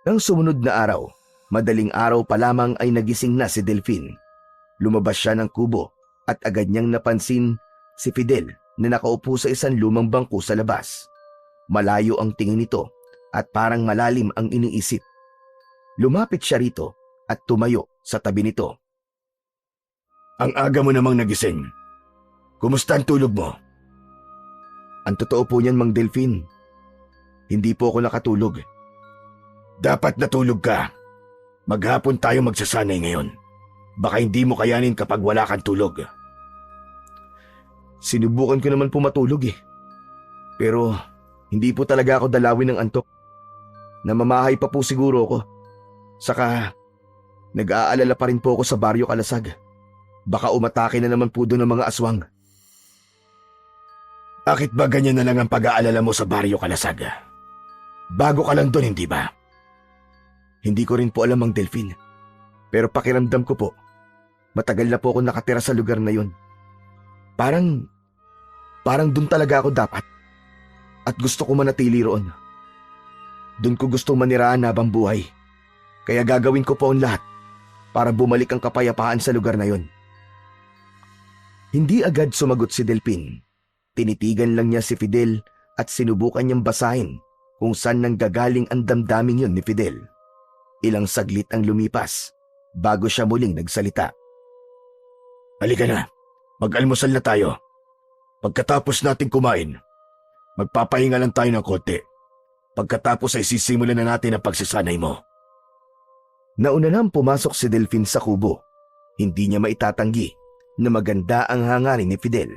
Nang sumunod na araw, madaling araw pa lamang ay nagising na si Delfin. Lumabas siya ng kubo at agad niyang napansin si Fidel na nakaupo sa isang lumang bangko sa labas. Malayo ang tingin nito at parang malalim ang iniisip. Lumapit siya rito at tumayo sa tabi nito. Ang aga mo namang nagising. Kumusta ang tulog mo? Ang totoo po niyan, Mang Delfin, hindi po ako nakatulog. Dapat natulog ka. Maghapon tayo magsasanay ngayon. Baka hindi mo kayanin kapag wala kang tulog. Sinubukan ko naman po matulog Pero hindi po talaga ako dalawin ng antok. Namamahay pa po siguro ako. Saka nag-aalala pa rin po ako sa Baryo Kalasag. Baka umatake na naman po doon ng mga aswang. Bakit ba ganyan na lang ang pag-aalala mo sa Baryo Kalasag? Bago ka lang doon, hindi ba? Hindi ko rin po alam, Mang Delfin. Pero pakiramdam ko po, matagal na po ako nakatira sa lugar na yun. Parang doon talaga ako dapat. At gusto ko manatili roon. Doon ko gustong manirahan habang buhay. Kaya gagawin ko po ang lahat para bumalik ang kapayapaan sa lugar na yun. Hindi agad sumagot si Delfin. Tinitigan lang niya si Fidel at sinubukan niyang basahin kung saan nanggagaling ang damdamin yun ni Fidel. Ilang saglit ang lumipas bago siya muling nagsalita. Halika na, mag-almusal na tayo. Pagkatapos natin kumain, magpapahinga lang tayo ng konti. Pagkatapos ay sisimulan na natin ang pagsasanay mo. Nauna nang pumasok si Delfin sa kubo. Hindi niya maitatanggi na maganda ang hangarin ni Fidel.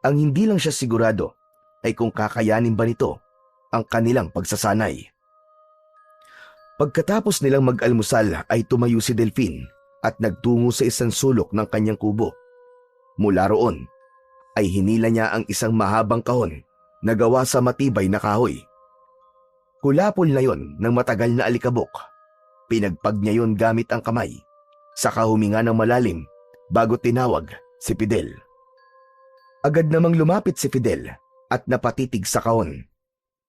Ang hindi lang siya sigurado ay kung kakayanin ba nito ang kanilang pagsasanay. Pagkatapos nilang mag-almusal ay tumayo si Delfin at nagtungo sa isang sulok ng kanyang kubo. Mula roon ay hinila niya ang isang mahabang kahon na gawa sa matibay na kahoy. Kulapol na yon ng matagal na alikabok. Pinagpag niya yon gamit ang kamay. Saka huminga ng malalim bago tinawag si Fidel. Agad namang lumapit si Fidel at napatitig sa kahon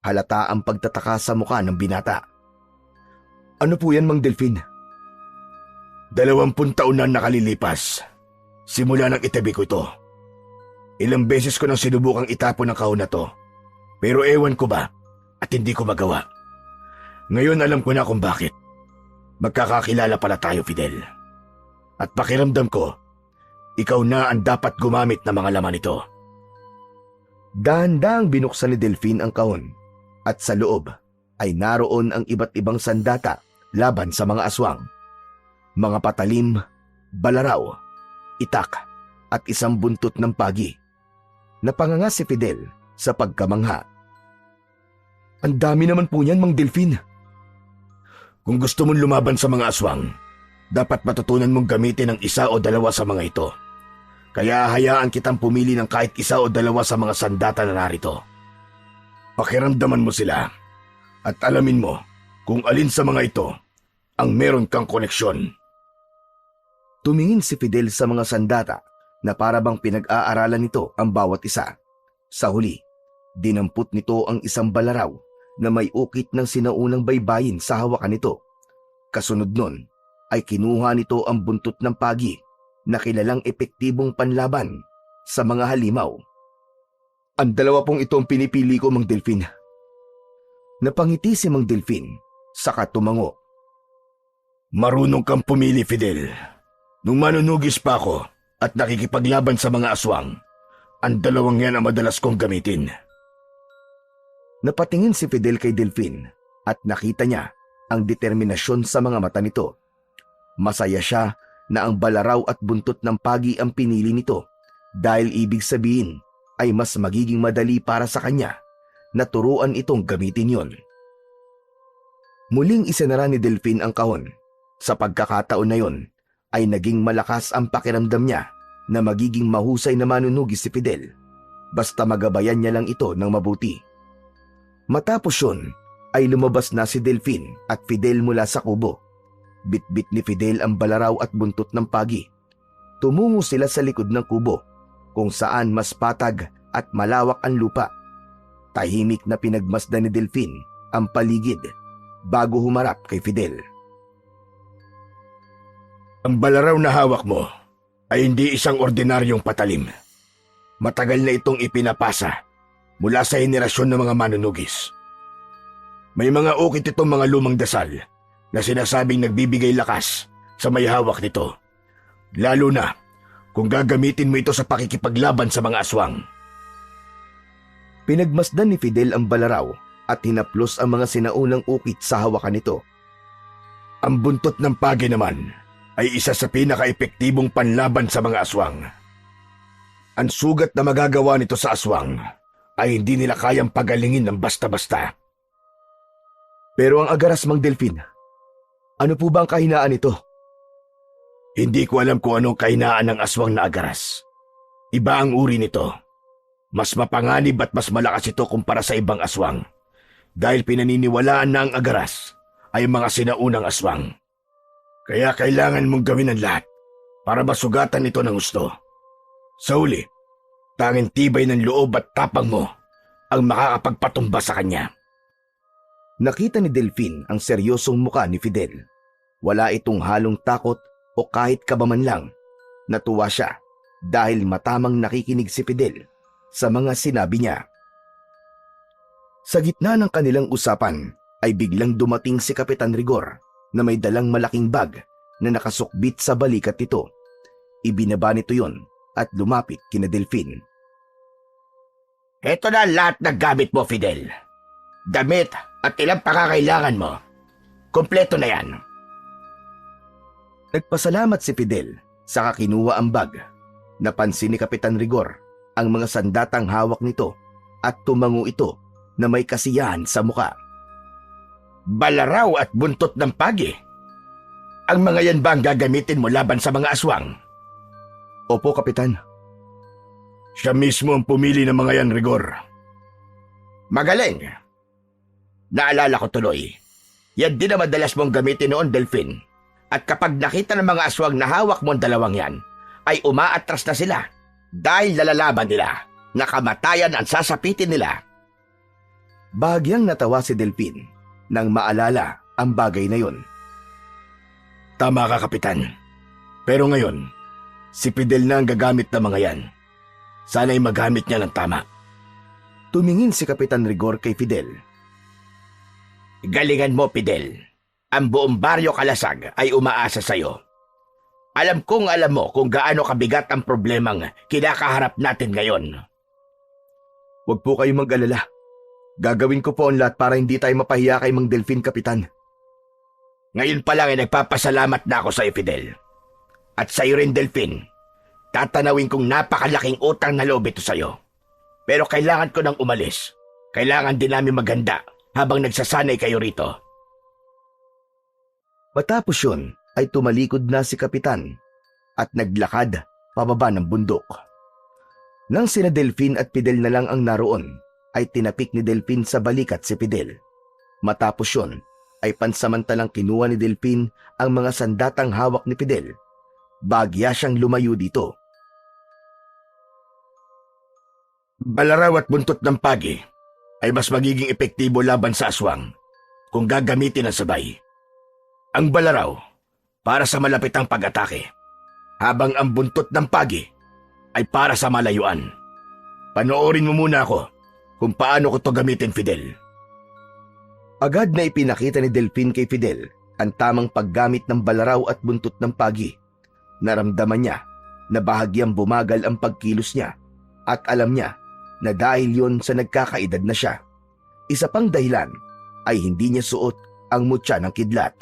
Halata ang pagtataka sa mukha ng binata. Ano po yan, Mang Delfin? 20 taon na nakalilipas. Simula nang itabi ko ito. Ilang beses ko nang sinubukang itapon ang kahon na to. Pero ewan ko ba at hindi ko magawa. Ngayon alam ko na kung bakit. Magkakakilala pala tayo, Fidel. At pakiramdam ko, ikaw na ang dapat gumamit ng mga laman nito. Dahan-dahang binuksan ni Delfin ang kahon at sa loob ay naroon ang iba't ibang sandata laban sa mga aswang. Mga patalim, balaraw, itak at isang buntot ng pagi. Napanganga si Fidel sa pagkamangha. Ang dami naman po niyan, Mang Delfin. Kung gusto mong lumaban sa mga aswang, dapat matutunan mong gamitin ang isa o dalawa sa mga ito. Kaya hayaan kitang pumili ng kahit isa o dalawa sa mga sandata na narito. Pakiramdaman mo sila at alamin mo kung alin sa mga ito ang meron kang koneksyon. Tumingin si Fidel sa mga sandata na para bang pinag-aaralan nito ang bawat isa. Sa huli, dinampot nito ang isang balaraw na may ukit ng sinaunang baybayin sa hawakan nito. Kasunod nun ay kinuha nito ang buntot ng pagi na kilalang epektibong panlaban sa mga halimaw. Ang dalawa pong ito ang pinipili ko, Mang Delfin. Napangiti si Mang Delfin, saka tumango. Marunong kang pumili, Fidel. Nung manunugis pa ako at nakikipaglaban sa mga aswang, ang dalawang yan ang madalas kong gamitin. Napatingin si Fidel kay Delfin at nakita niya ang determinasyon sa mga mata nito. Masaya siya na ang balaraw at buntot ng pagi ang pinili nito dahil ibig sabihin ay mas magiging madali para sa kanya na turuan itong gamitin yon. Muling isinara ni Delfin ang kahon. Sa pagkakataon na yon ay naging malakas ang pakiramdam niya na magiging mahusay na manunugis si Fidel basta magabayan niya lang ito ng mabuti. Matapos yun ay lumabas na si Delfin at Fidel mula sa kubo. Bitbit ni Fidel ang balaraw at buntot ng pagi. Tumungo sila sa likod ng kubo kung saan mas patag at malawak ang lupa. Tahimik na pinagmasdan ni Delfin ang paligid bago humarap kay Fidel. Ang balaraw na hawak mo ay hindi isang ordinaryong patalim. Matagal na itong ipinapasa mula sa henerasyon ng mga manunugis. May mga ukit itong mga lumang dasal na sinasabing nagbibigay lakas sa may hawak nito. Lalo na kung gagamitin mo ito sa pakikipaglaban sa mga aswang. Pinagmasdan ni Fidel ang balaraw at hinaplos ang mga sinaunang ukit sa hawakan nito. Ang buntot ng pagi naman ay isa sa pinaka-epektibong panlaban sa mga aswang. Ang sugat na magagawa nito sa aswang ay hindi nila kayang pagalingin ng basta-basta. Pero ang agaras, Mang Delfin, ano po ba ang kahinaan nito? Hindi ko alam kung anong kahinaan ng aswang na agaras. Iba ang uri nito. Mas mapanganib at mas malakas ito kumpara sa ibang aswang. Dahil pinaniniwalaan na ang agaras ay mga sinaunang aswang. Kaya kailangan mong gawin ang lahat para masugatan ito ng gusto. Sa huli, tanging tibay ng loob at tapang mo ang makakapagpatumba sa kanya. Nakita ni Delfin ang seryosong muka ni Fidel. Wala itong halong takot o kahit kaba man lang. Natuwa siya dahil matamang nakikinig si Fidel sa mga sinabi niya. Sa gitna ng kanilang usapan ay biglang dumating si Kapitan Rigor na may dalang malaking bag na nakasukbit sa balikat nito. Ibinaba nito yon at lumapit kina Delfin. Ito na lahat ng gamit mo, Fidel. Damit at ilang pangangailangan mo. Kompleto na yan. Nagpasalamat si Fidel, saka kinuha ang bag. Napansin ni Kapitan Rigor ang mga sandatang hawak nito at tumango ito na may kasiyahan sa muka. Balaraw at buntot ng pagi. Ang mga yan ba ang gagamitin mo laban sa mga aswang? Opo, Kapitan. Siya mismo ang pumili ng mga yan, Rigor. Magaling. Naalala ko tuloy. Yan din ang madalas mong gamitin noon, Delfin. At kapag nakita ng mga aswang na hawak mo ang dalawang yan, ay umaatras na sila dahil lalalaban nila na kamatayan ang sasapitin nila. Bahagyang natawa si Delfin nang maalala ang bagay na yon. Tama ka, Kapitan. Pero ngayon, si Fidel na ang gagamit ng mga yan. Sana'y magamit niya ng tama. Tumingin si Kapitan Rigor kay Fidel. Galingan mo, Fidel. Ang buong baryo Kalasag ay umaasa sa'yo. Alam mo kung gaano kabigat ang problemang kinakaharap natin ngayon. Huwag po kayong mag-alala. Gagawin ko po ang lahat para hindi tayo mapahiya kay Mang Delfin, Kapitan. Ngayon pa lang ay nagpapasalamat na ako sa iyo, Fidel. At sa iyo rin, Delfin. Tatanawin kong napakalaking utang na loob ito sa iyo. Pero kailangan ko nang umalis. Kailangan din namin maganda habang nagsasanay kayo rito. Matapos yun ay tumalikod na si Kapitan at naglakad pababa ng bundok. Nang sina Delfin at Fidel na lang ang naroon, ay tinapik ni Delfin sa balikat si Fidel. Matapos yun, ay pansamantalang kinuha ni Delfin ang mga sandatang hawak ni Fidel. Bagya siyang lumayo dito. Balaraw at buntot ng pagi ay mas magiging epektibo laban sa aswang kung gagamitin ng sabay. Ang balaraw para sa malapitang pag-atake, habang ang buntot ng pagi ay para sa malayuan. Panoorin mo muna ako kung paano ko to gamitin, Fidel. Agad na ipinakita ni Delfin kay Fidel ang tamang paggamit ng balaraw at buntot ng pagi. Naramdaman niya na bahagyang bumagal ang pagkilos niya at alam niya na dahil yon sa nagkakaedad na siya. Isa pang dahilan ay hindi niya suot ang mutya ng kidlat.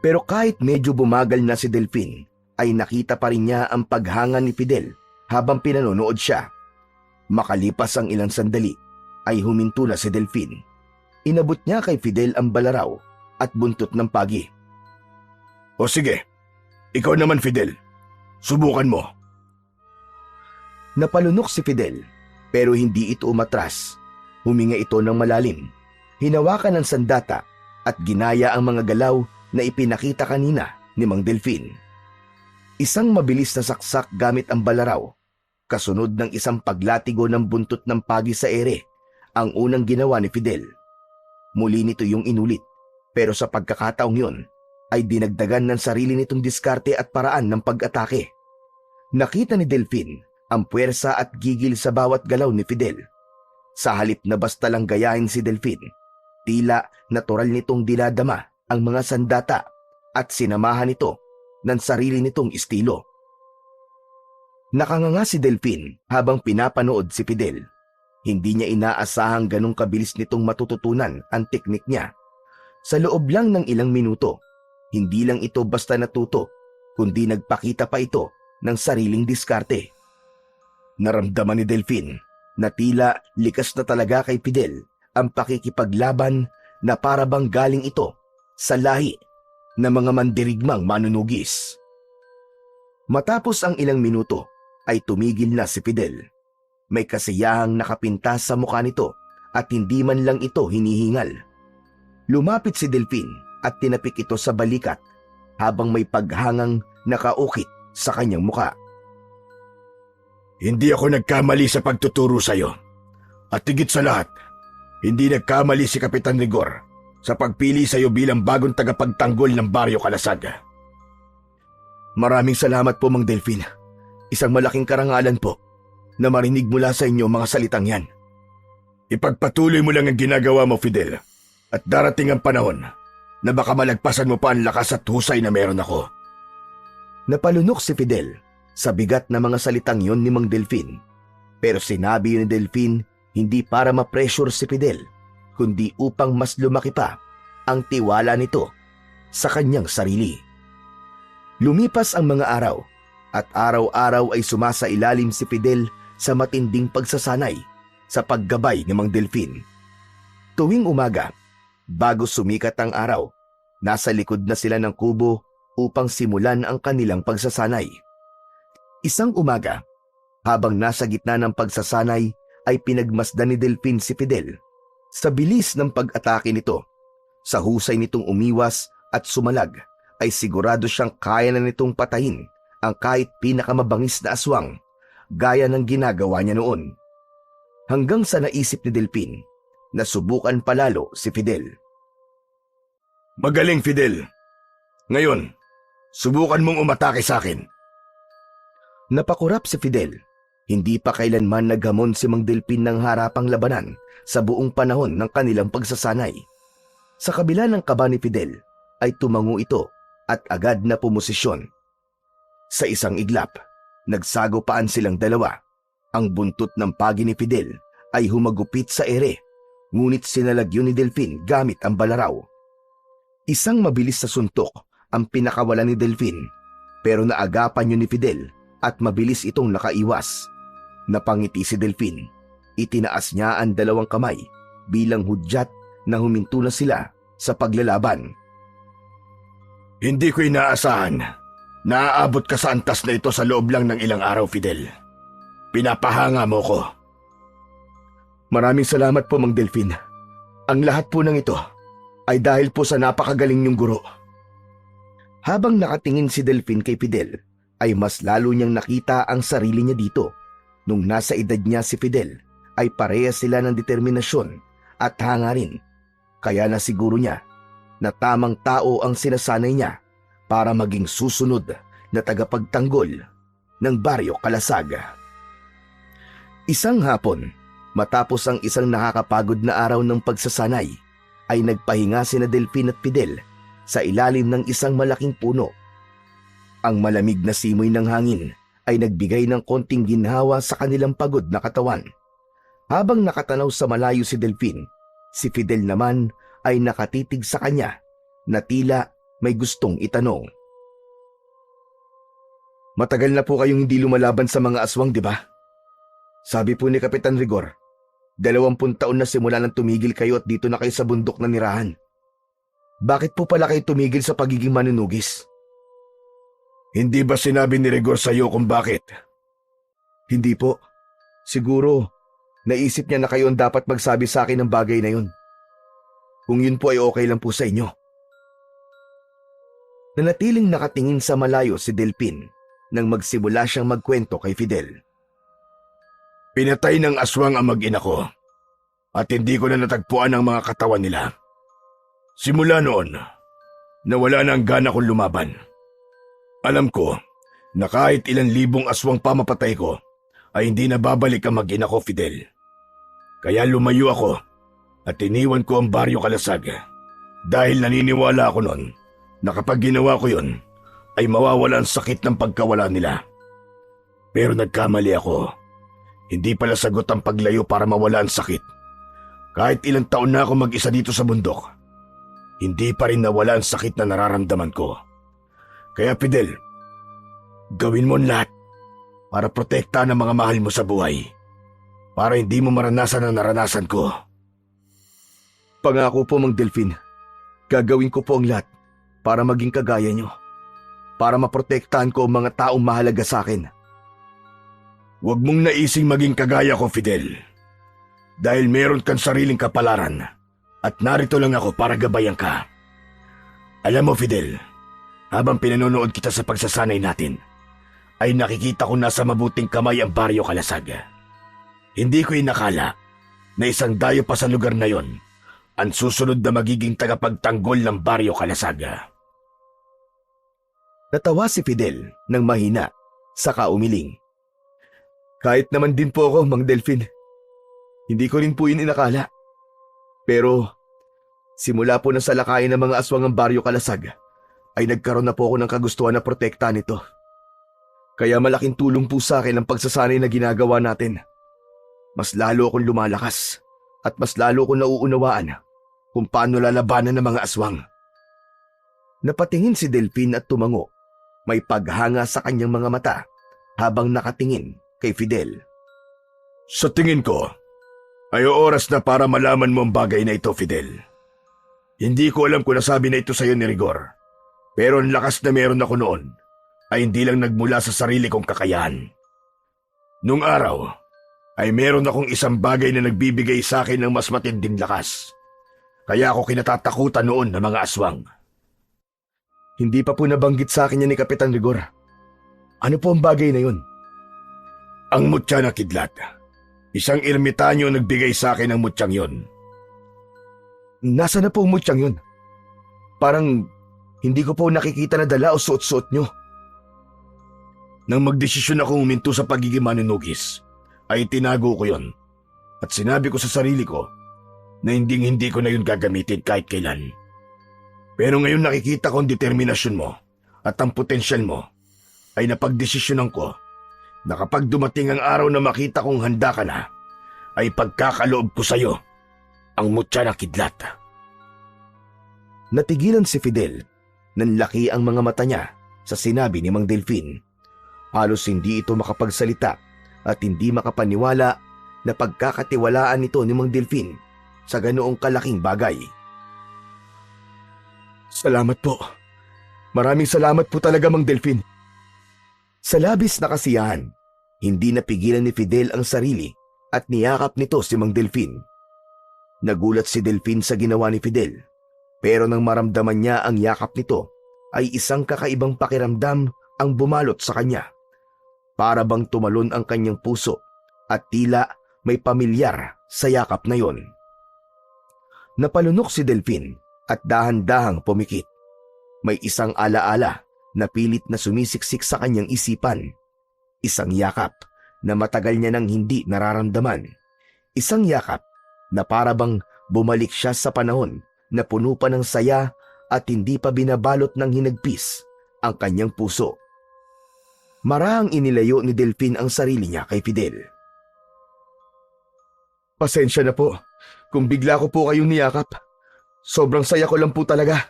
Pero kahit medyo bumagal na si Delfin, ay nakita pa rin niya ang paghanga ni Fidel habang pinanonood siya. Makalipas ang ilang sandali, ay huminto na si Delfin. Inabot niya kay Fidel ang balaraw at buntot ng pagi. O sige, ikaw naman, Fidel. Subukan mo. Napalunok si Fidel, pero hindi ito umatras. Huminga ito ng malalim. Hinawakan ng sandata at ginaya ang mga galaw na ipinakita kanina ni Mang Delfin. Isang mabilis na saksak gamit ang balaraw, kasunod ng isang paglatigo ng buntot ng pagi sa ere, ang unang ginawa ni Fidel. Muli nito yung inulit, pero sa pagkakataong yun, ay dinagdagan ng sarili nitong diskarte at paraan ng pag-atake. Nakita ni Delfin ang puwersa at gigil sa bawat galaw ni Fidel. Sa halip na basta lang gayahin si Delfin, tila natural nitong dinadama ang mga sandata at sinamahan nito ng sarili nitong estilo. Nakanganga si Delfin habang pinapanood si Fidel. Hindi niya inaasahang ganong kabilis nitong matututunan ang teknik niya. Sa loob lang ng ilang minuto, hindi lang ito basta natuto, kundi nagpakita pa ito ng sariling diskarte. Naramdaman ni Delfin na tila likas na talaga kay Fidel ang pakikipaglaban na para bang galing ito sa lahi ng mga mandirigmang manunugis. Matapos ang ilang minuto, ay tumigil na si Fidel. May kasiyahang nakapintas sa mukha nito at hindi man lang ito hinihingal. Lumapit si Delfin at tinapik ito sa balikat habang may paghangang nakaukit sa kanyang mukha. Hindi ako nagkamali sa pagtuturo sa iyo. At higit sa lahat, hindi nagkamali si Kapitan Rigor sa pagpili sa iyo bilang bagong tagapagtanggol ng Baryo Kalasag. Maraming salamat po, Mang Delfin. Isang malaking karangalan po na marinig mula sa inyo mga salitang yan. Ipagpatuloy mo lang ang ginagawa mo, Fidel, at darating ang panahon na baka malagpasan mo pa ang lakas at husay na meron ako. Napalunok si Fidel sa bigat na mga salitang yon ni Mang Delfin. Pero sinabi yun ni Delfin hindi para ma-pressure si Fidel, kundi upang mas lumaki pa ang tiwala nito sa kanyang sarili. Lumipas ang mga araw at araw-araw ay sumasailalim si Fidel sa matinding pagsasanay sa paggabay ni Mang Delfin. Tuwing umaga, bago sumikat ang araw, nasa likod na sila ng kubo upang simulan ang kanilang pagsasanay. Isang umaga, habang nasa gitna ng pagsasanay, ay pinagmasdan ni Delfin si Fidel. Sa bilis ng pag-atake nito, sa husay nitong umiwas at sumalag, ay sigurado siyang kaya na nitong patayin ang kahit pinakamabangis na aswang, gaya ng ginagawa niya noon. Hanggang sa naisip ni Delfin Nasubukan palalo si Fidel. Magaling, Fidel. Ngayon, subukan mong umatake sa akin. Napakurap si Fidel. Hindi pa kailanman naghamon si Mang Delfin ng harapang labanan sa buong panahon ng kanilang pagsasanay. Sa kabila ng kaba ni Fidel ay tumango ito at agad na pumosisyon. Sa isang iglap, nagsagupaan silang dalawa. Ang buntot ng pagi ni Fidel ay humagupit sa ere, ngunit sinalagyo ni Delfin gamit ang balaraw. Isang mabilis na suntok ang pinakawalan ni Delfin, pero naagapan yun ni Fidel at mabilis itong nakaiwas. Napangiti si Delfin. Itinaas niya ang dalawang kamay bilang hudyat na huminto na sila sa paglalaban. Hindi ko inaasahan na aabot ka sa antas na ito sa loob lang ng ilang araw, Fidel. Pinapahanga mo ko. Maraming salamat po, Mang Delfin. Ang lahat po ng ito ay dahil po sa napakagaling niyong guro. Habang nakatingin si Delfin kay Fidel, ay mas lalo niyang nakita ang sarili niya dito. Nung nasa edad niya si Fidel, ay parehas sila ng determinasyon at hangarin. Kaya na siguro niya na tamang tao ang sinasanay niya para maging susunod na tagapagtanggol ng Baryo Kalasag. Isang hapon, matapos ang isang nakakapagod na araw ng pagsasanay, ay nagpahinga sina Delfin at Fidel sa ilalim ng isang malaking puno. Ang malamig na simoy ng hangin ay nagbigay ng konting ginhawa sa kanilang pagod na katawan. Habang nakatanaw sa malayo si Delfin, si Fidel naman ay nakatitig sa kanya na tila may gustong itanong. Matagal na po kayong hindi lumalaban sa mga aswang, di ba? Sabi po ni Kapitan Rigor, 20 taon na simula nang tumigil kayo at dito na kayo sa bundok na nirahan. Bakit po pala kayo tumigil sa pagiging manunugis? Hindi ba sinabi ni Rigor sa iyo kung bakit? Hindi po. Siguro, naisip niya na kayo ang dapat magsabi sa akin ng bagay na yun. Kung yun po ay okay lang po sa inyo. Nanatiling nakatingin sa malayo si Delfin nang magsimula siyang magkwento kay Fidel. Pinatay ng aswang ang mag-ina ko at hindi ko na natagpuan ang mga katawan nila. Simula noon, nawala na ang gana kong lumaban. Alam ko na kahit ilang libong aswang pa mapatay ko, ay hindi na babalik ang mag-ina ko, Fidel. Kaya lumayo ako at iniwan ko ang Baryo Kalasag dahil naniniwala ako noon na kapag ginawa ko yun, ay mawawala ang sakit ng pagkawala nila. Pero nagkamali ako. Hindi pala sagot ang paglayo para mawala ang sakit. Kahit ilang taon na ako mag-isa dito sa bundok, hindi pa rin nawala ang sakit na nararamdaman ko. Kaya Fidel, gawin mo ang lahat para protektahan ang mga mahal mo sa buhay. Para hindi mo maranasan ang naranasan ko. Pangako po, Mang Delfin. Gagawin ko po ang lahat para maging kagaya nyo. Para maprotektahan ko ang mga taong mahalaga sa akin. Huwag mong naising maging kagaya ko, Fidel. Dahil meron kang sariling kapalaran at narito lang ako para gabayan ka. Alam mo, Fidel, habang pinanonood kita sa pagsasanay natin, ay nakikita ko na sa mabuting kamay ang Baryo Kalasag. Hindi ko inakala na isang dayo pa sa lugar na yon ang susunod na magiging tagapagtanggol ng Baryo Kalasag. Natawa si Fidel ng mahina, saka umiling. Kahit naman din po ako, Mang Delfin. Hindi ko rin po yun inakala. Pero, simula po na salakayin ng mga aswang ang Baryo Kalasag, ay nagkaroon na po ako ng kagustuhan na protektahan ito. Kaya malaking tulong po sa akin ang pagsasanay na ginagawa natin. Mas lalo akong lumalakas at mas lalo akong nauunawaan kung paano lalabanan ng mga aswang. Napatingin si Delfin at tumango. May paghanga sa kanyang mga mata habang nakatingin kay Fidel. Sa tingin ko, ay oras na para malaman mo ang bagay na ito, Fidel. Hindi ko alam kung nasabi na ito sa iyo ni Rigor, pero ang lakas na meron ako noon ay hindi lang nagmula sa sarili kong kakayahan. Nung araw, ay meron akong isang bagay na nagbibigay sa akin ng mas matinding lakas. Kaya ako kinatatakutan noon ng mga aswang. Hindi pa po nabanggit sa akin yan ni Kapitan Rigor. Ano po ang bagay na yun? Ang mutya na kidlat. Isang ermitanyo nagbigay sa akin ng mutyang yon. Nasa na po ang mutyang yun? Parang hindi ko po nakikita na dala o suot-suot nyo. Nang magdesisyon akong huminto sa pagiging manunugis, ay tinago ko yon. At sinabi ko sa sarili ko na hindi ko na yun gagamitin kahit kailan. Pero ngayon nakikita ko ang determinasyon mo at ang potensyal mo ay napagdesisyonan ko na kapag dumating ang araw na makita kong handa ka na, ay pagkakaloob ko sa'yo ang mutya ng kidlat. Natigilan si Fidel. Nanlaki ang mga mata niya sa sinabi ni Mang Delfin. Halos hindi ito makapagsalita at hindi makapaniwala na pagkakatiwalaan nito ni Mang Delfin sa ganoong kalaking bagay. Salamat po. Maraming salamat po talaga, Mang Delfin. Sa labis na kasiyahan, hindi napigilan ni Fidel ang sarili at niyakap nito si Mang Delfin. Nagulat si Delfin sa ginawa ni Fidel, pero nang maramdaman niya ang yakap nito, ay isang kakaibang pakiramdam ang bumalot sa kanya. Para bang tumalon ang kanyang puso at tila may pamilyar sa yakap na yon. Napalunok si Delfin at dahan-dahang pumikit. May isang alaala na pilit na sumisiksik sa kanyang isipan. Isang yakap na matagal niya nang hindi nararamdaman. Isang yakap na para bang bumalik siya sa panahon na puno pa ng saya at hindi pa binabalot ng hinagpis ang kanyang puso. Marahang inilayo ni Delfin ang sarili niya kay Fidel. Pasensya na po kung bigla ko po kayong niyakap. Sobrang saya ko lang po talaga.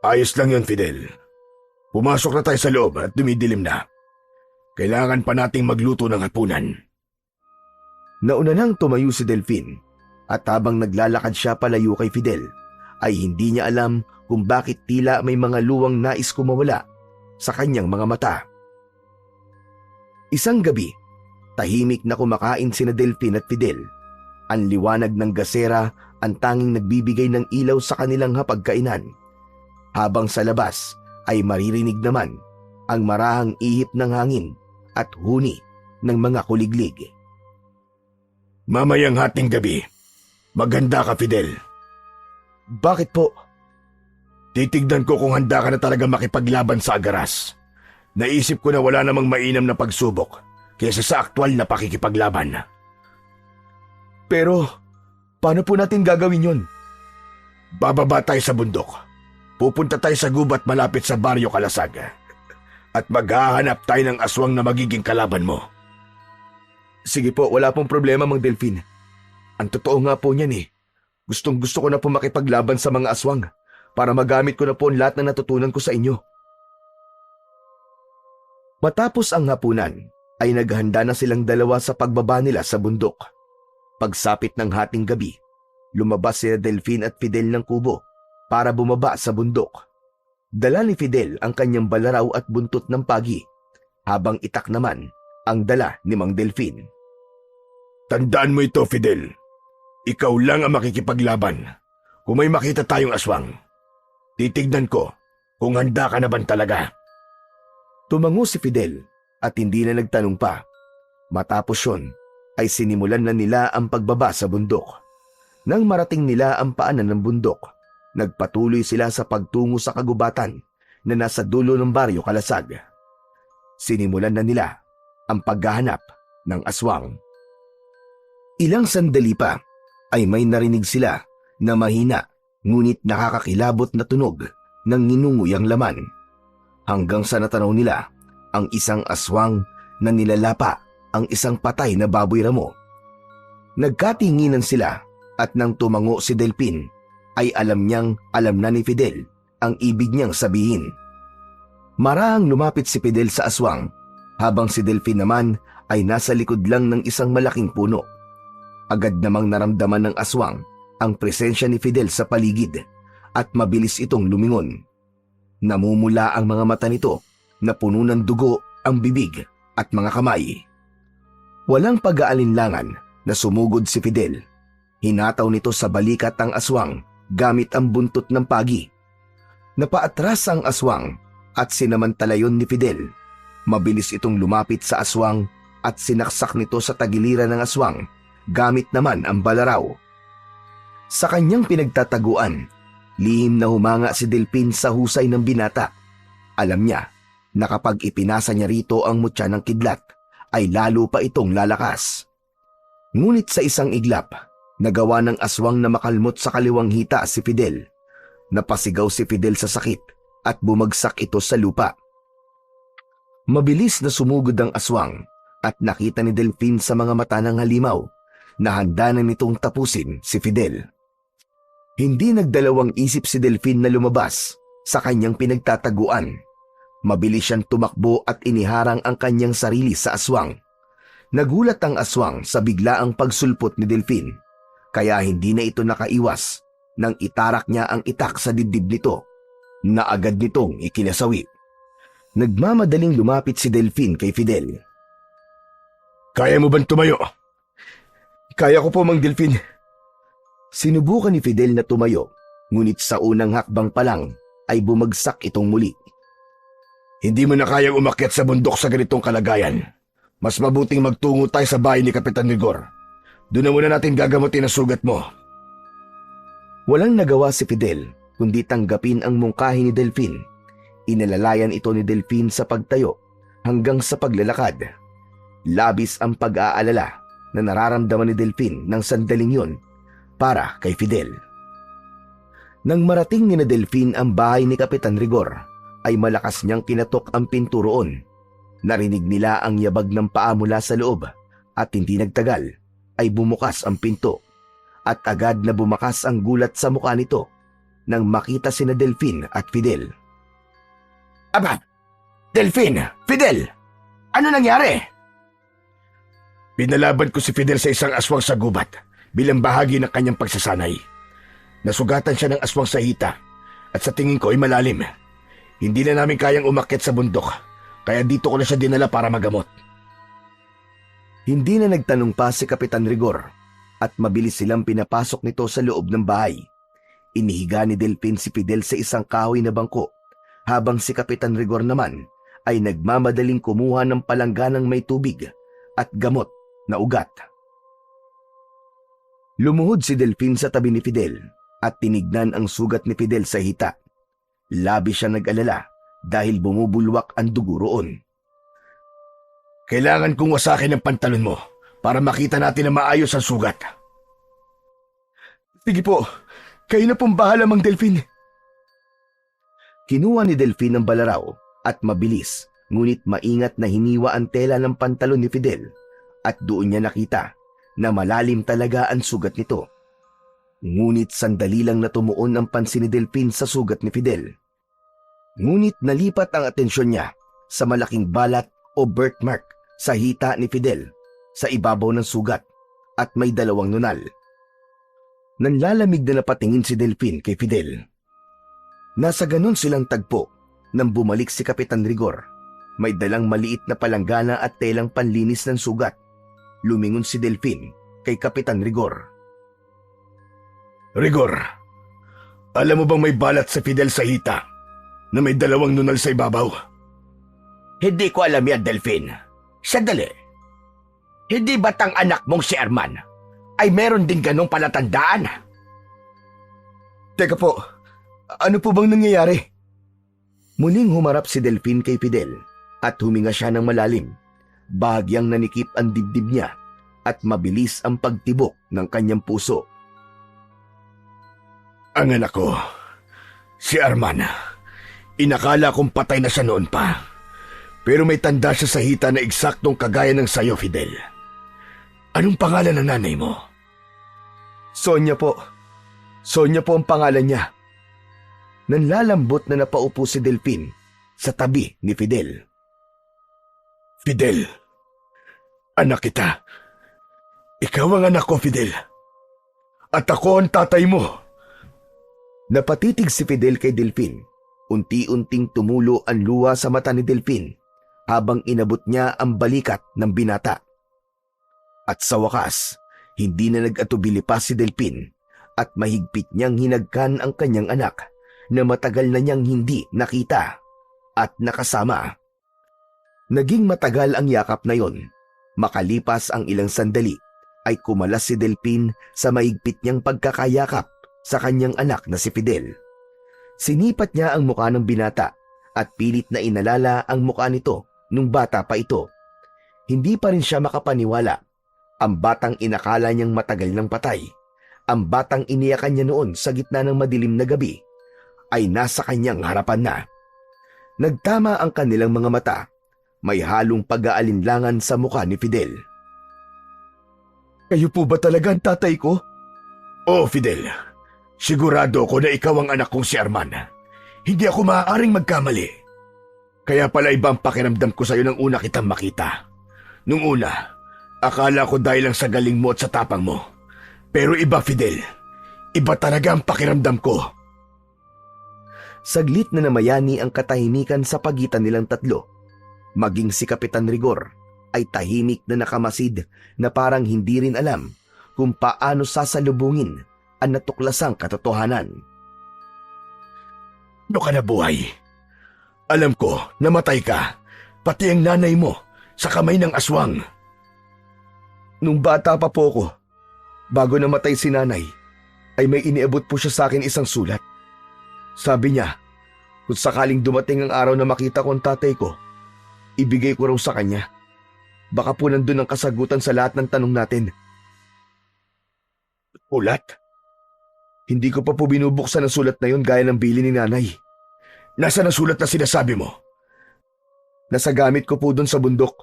Ayos lang yon, Fidel. Pumasok na tayo sa loob at dumidilim na. Kailangan pa nating magluto ng hapunan. Nauna nang tumayo si Delfin at habang naglalakad siya palayo kay Fidel, ay hindi niya alam kung bakit tila may mga luwang nais kumawala sa kanyang mga mata. Isang gabi, tahimik na kumakain sina Delfin at Fidel. Ang liwanag ng gasera ang tanging nagbibigay ng ilaw sa kanilang hapagkainan. Habang sa labas ay maririnig naman ang marahang ihip ng hangin at huni ng mga kuliglig. Mamayang hating gabi, maganda ka, Fidel. Bakit po? Titignan ko kung handa ka na talaga makipaglaban sa agaras. Naisip ko na wala namang mainam na pagsubok kaysa sa aktwal na pakikipaglaban. Pero, paano po natin gagawin yun? Bababa tayo sa bundok. Pupunta tayo sa gubat malapit sa Baryo Kalasag. At maghahanap tayo ng aswang na magiging kalaban mo. Sige po, wala pong problema, Mang Delfin. Ang totoo nga po niyan eh. Gustong-gusto ko na po makipaglaban sa mga aswang para magamit ko na po ang lahat na natutunan ko sa inyo. Matapos ang hapunan, ay naghanda na silang dalawa sa pagbaba nila sa bundok. Pagsapit ng hating gabi, lumabas sina Delfin at Fidel ng kubo para bumaba sa bundok. Dala ni Fidel ang kanyang balaraw at buntot ng pagi, habang itak naman ang dala ni Mang Delfin. Tandaan mo ito, Fidel. Ikaw lang ang makikipaglaban. Kung may makita tayong aswang, titignan ko kung handa ka na ba talaga. Tumango si Fidel at hindi na nagtanong pa. Matapos yun, ay sinimulan na nila ang pagbaba sa bundok. Nang marating nila ang paanan ng bundok, nagpatuloy sila sa pagtungo sa kagubatan na nasa dulo ng Baryo Kalasag. Sinimulan na nila ang paghahanap ng aswang. Ilang sandali pa ay may narinig sila na mahina ngunit nakakakilabot na tunog ng ninunguyang laman. Hanggang sa natanaw nila ang isang aswang na nilalapa ang isang patay na baboy ramo. Nagkatinginan sila at nang tumango si Delfin ay alam na ni Fidel ang ibig niyang sabihin. Marahang lumapit si Fidel sa aswang habang si Delfin naman ay nasa likod lang ng isang malaking puno. Agad namang naramdaman ng aswang ang presensya ni Fidel sa paligid at mabilis itong lumingon. Namumula ang mga mata nito na puno ng dugo ang bibig at mga kamay. Walang pag-aalinlangan na sumugod si Fidel. Hinataw nito sa balikat ang aswang gamit ang buntot ng pagi. Napaatras ang aswang at sinamantalayon ni Fidel. Mabilis itong lumapit sa aswang at sinaksak nito sa tagiliran ng aswang gamit naman ang balaraw. Sa kanyang pinagtataguan, lihim na humanga si Delfin sa husay ng binata. Alam niya na kapag ipinasa niya rito ang mutya ng kidlat, ay lalo pa itong lalakas. Ngunit sa isang iglap, nagawa ng aswang na makalmot sa kaliwang hita si Fidel. Napasigaw si Fidel sa sakit at bumagsak ito sa lupa. Mabilis na sumugod ang aswang at nakita ni Delfin sa mga mata ng halimaw na handa na nitong tapusin si Fidel. Hindi nagdalawang isip si Delfin na lumabas sa kanyang pinagtataguan. Mabilis siyang tumakbo at iniharang ang kanyang sarili sa aswang. Nagulat ang aswang sa biglaang pagsulpot ni Delfin, kaya hindi na ito nakaiwas nang itarak niya ang itak sa dibdib nito na agad nitong ikinasawi. Nagmamadaling lumapit si Delfin kay Fidel. Kaya mo bang tumayo? Kaya ko po, Mang Delfin. Sinubukan ni Fidel na tumayo, ngunit sa unang hakbang pa lang ay bumagsak itong muli. Hindi mo na kayang umakyat sa bundok sa ganitong kalagayan. Mas mabuting magtungo tayo sa bahay ni Kapitan Rigor. Doon na muna natin gagamutin ang sugat mo. Walang nagawa si Fidel kundi tanggapin ang mungkahi ni Delfin. Inalalayan ito ni Delfin sa pagtayo hanggang sa paglalakad. Labis ang pag-aalala na nararamdaman ni Delfin ng sandaling yun para kay Fidel. Nang marating ni na Delfin ang bahay ni Kapitan Rigor, ay malakas niyang kinatok ang pinto roon. Narinig nila ang yabag ng paa mula sa loob at hindi nagtagal ay bumukas ang pinto. At agad na bumakas ang gulat sa mukha nito nang makita sina Delfin at Fidel. Aba! Delfin! Fidel! Ano nangyari? Pinalaban ko si Fidel sa isang aswang sa gubat bilang bahagi ng kanyang pagsasanay. Nasugatan siya ng aswang sa hita at sa tingin ko ay malalim. Hindi na namin kayang umakyat sa bundok, kaya dito ko na siya dinala para magamot. Hindi na nagtanong pa si Kapitan Rigor at mabilis silang pinapasok nito sa loob ng bahay. Inihiga ni Delfin si Fidel sa isang kahoy na bangko, habang si Kapitan Rigor naman ay nagmamadaling kumuha ng palangganang may tubig at gamot na ugat. Lumuhod si Delfin sa tabi ni Fidel at tinignan ang sugat ni Fidel sa hita. Labis siya nag-alala dahil bumubulwak ang dugo roon. Kailangan kong wasakin ang pantalon mo para makita natin na maayos ang sugat. Sige po, kayo na pong bahala, Mang Delfin. Kinuha ni Delfin ang balaraw at mabilis, ngunit maingat na hiniwa ang tela ng pantalon ni Fidel at doon niya nakita na malalim talaga ang sugat nito. Ngunit sandali lang na tumuon ang pansin ni Delfin sa sugat ni Fidel. Ngunit nalipat ang atensyon niya sa malaking balat o birthmark sa hita ni Fidel sa ibabaw ng sugat at may dalawang nunal. Nanlalamig na napatingin si Delfin kay Fidel. Nasa ganun silang tagpo nang bumalik si Kapitan Rigor. May dalang maliit na palanggana at telang panlinis ng sugat. Lumingon si Delfin kay Kapitan Rigor. Rigor, alam mo bang may balat sa Fidel sa hita na may dalawang nunal sa ibabaw? Hindi ko alam yan, Delfin. Sandali. Hindi ba't ang anak mong si Arman ay meron din ganong palatandaan? Teka po, ano po bang nangyayari? Muling humarap si Delfin kay Fidel at huminga siya ng malalim. Bahagyang nanikip ang dibdib niya at mabilis ang pagtibok ng kanyang puso. Ang anak ko, si Arman, inakala kong patay na siya noon pa. Pero may tanda siya sa hita na eksaktong kagaya ng sayo, Fidel. Anong pangalan ng nanay mo? Sonia po. Sonia po ang pangalan niya. Nanlalambot na napaupo si Delfin sa tabi ni Fidel. Fidel, anak kita. Ikaw ang anak ko, Fidel. At ako ang tatay mo. Napatitig si Fidel kay Delfin. Unti-unting tumulo ang luha sa mata ni Delfin habang inabot niya ang balikat ng binata. At sa wakas, hindi na nag-atubili pa si Delfin at mahigpit niyang hinagkan ang kanyang anak na matagal na niyang hindi nakita at nakasama. Naging matagal ang yakap na yon. Makalipas ang ilang sandali ay kumalas si Delfin sa maigpit niyang pagkakayakap sa kanyang anak na si Fidel. Sinipat niya ang mukha ng binata at pilit na inalala ang mukha nito nung bata pa ito. Hindi pa rin siya makapaniwala. Ang batang inakala niyang matagal ng patay, ang batang iniyakan niya noon sa gitna ng madilim na gabi, ay nasa kanyang harapan na. Nagtama ang kanilang mga mata. May halong pag-aalinlangan sa mukha ni Fidel. "Kayo po ba talaga ang tatay ko?" "Oo, Fidel. Sigurado ko na ikaw ang anak kong si Arman. Hindi ako maaaring magkamali. Kaya pala ibang pakiramdam ko sa'yo nang una kitang makita. Nung una, akala ko dahil lang sa galing mo at sa tapang mo. Pero iba, Fidel. Iba talaga ang pakiramdam ko." Saglit na namayani ang katahimikan sa pagitan nilang tatlo. Maging si Kapitan Rigor ay tahimik na nakamasid na parang hindi rin alam kung paano sasalubungin ang natuklasang katotohanan. "Ano ka na buhay? Alam ko, namatay ka. Pati ang nanay mo, sa kamay ng aswang." Nung bata pa po ko, bago namatay si nanay, ay may iniabot po siya sa akin isang sulat. Sabi niya, kung sakaling dumating ang araw na makita ko ang tatay ko, ibigay ko raw sa kanya. Baka po nandun ang kasagutan sa lahat ng tanong natin. "Ulat? Hindi ko pa po binubuksan ang sulat na yon gaya ng bili ni nanay. Nasaan ang sulat na sinasabi mo?" Nasa gamit ko po doon sa bundok."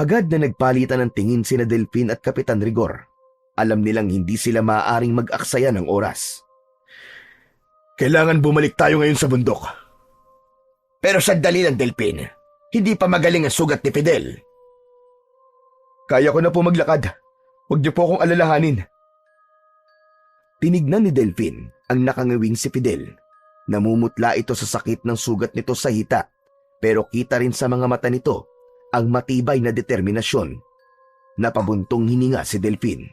Agad na nagpalitan ng tingin sina Delfin at Kapitan Rigor. Alam nilang hindi sila maaaring mag-aksaya ng oras. "Kailangan bumalik tayo ngayon sa bundok." Pero sandali lang, Delfin. Hindi pa magaling ang sugat ni Fidel. "Kaya ko na po maglakad. Huwag niyo po akong alalahanin." Tinignan ni Delfin ang nakangawing si Fidel. Namumutla ito sa sakit ng sugat nito sa hita, pero kita rin sa mga mata nito ang matibay na determinasyon. Napabuntong hininga si Delfin.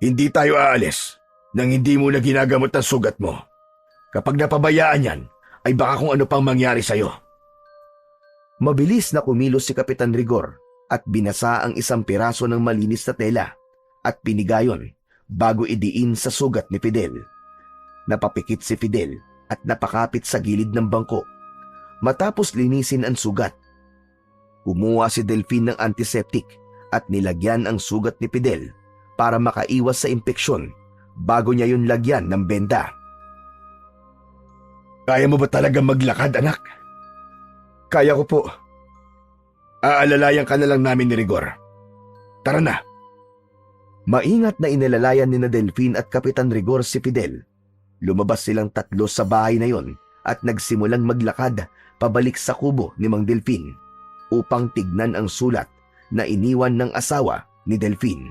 "Hindi tayo aalis nang hindi mo na ginagamot ang sugat mo. Kapag napabayaan yan, ay baka kung ano pang mangyari sa'yo." Mabilis na kumilos si Kapitan Rigor at binasa ang isang piraso ng malinis na tela at pinigayon bago idiin sa sugat ni Fidel. Napapikit si Fidel at napakapit sa gilid ng bangko. Matapos linisin ang sugat, kumuha si Delfin ng antiseptic at nilagyan ang sugat ni Fidel para makaiwas sa impeksyon bago niya yun lagyan ng benda. "Kaya mo ba talaga maglakad, anak?" "Kaya ko po." "Aalalayan ka na lang namin ni Rigor. Tara na." Maingat na inalalayan ni na Delfin at Kapitan Rigor si Fidel. Lumabas silang tatlo sa bahay na yon at nagsimulang maglakad pabalik sa kubo ni Mang Delfin upang tignan ang sulat na iniwan ng asawa ni Delfin.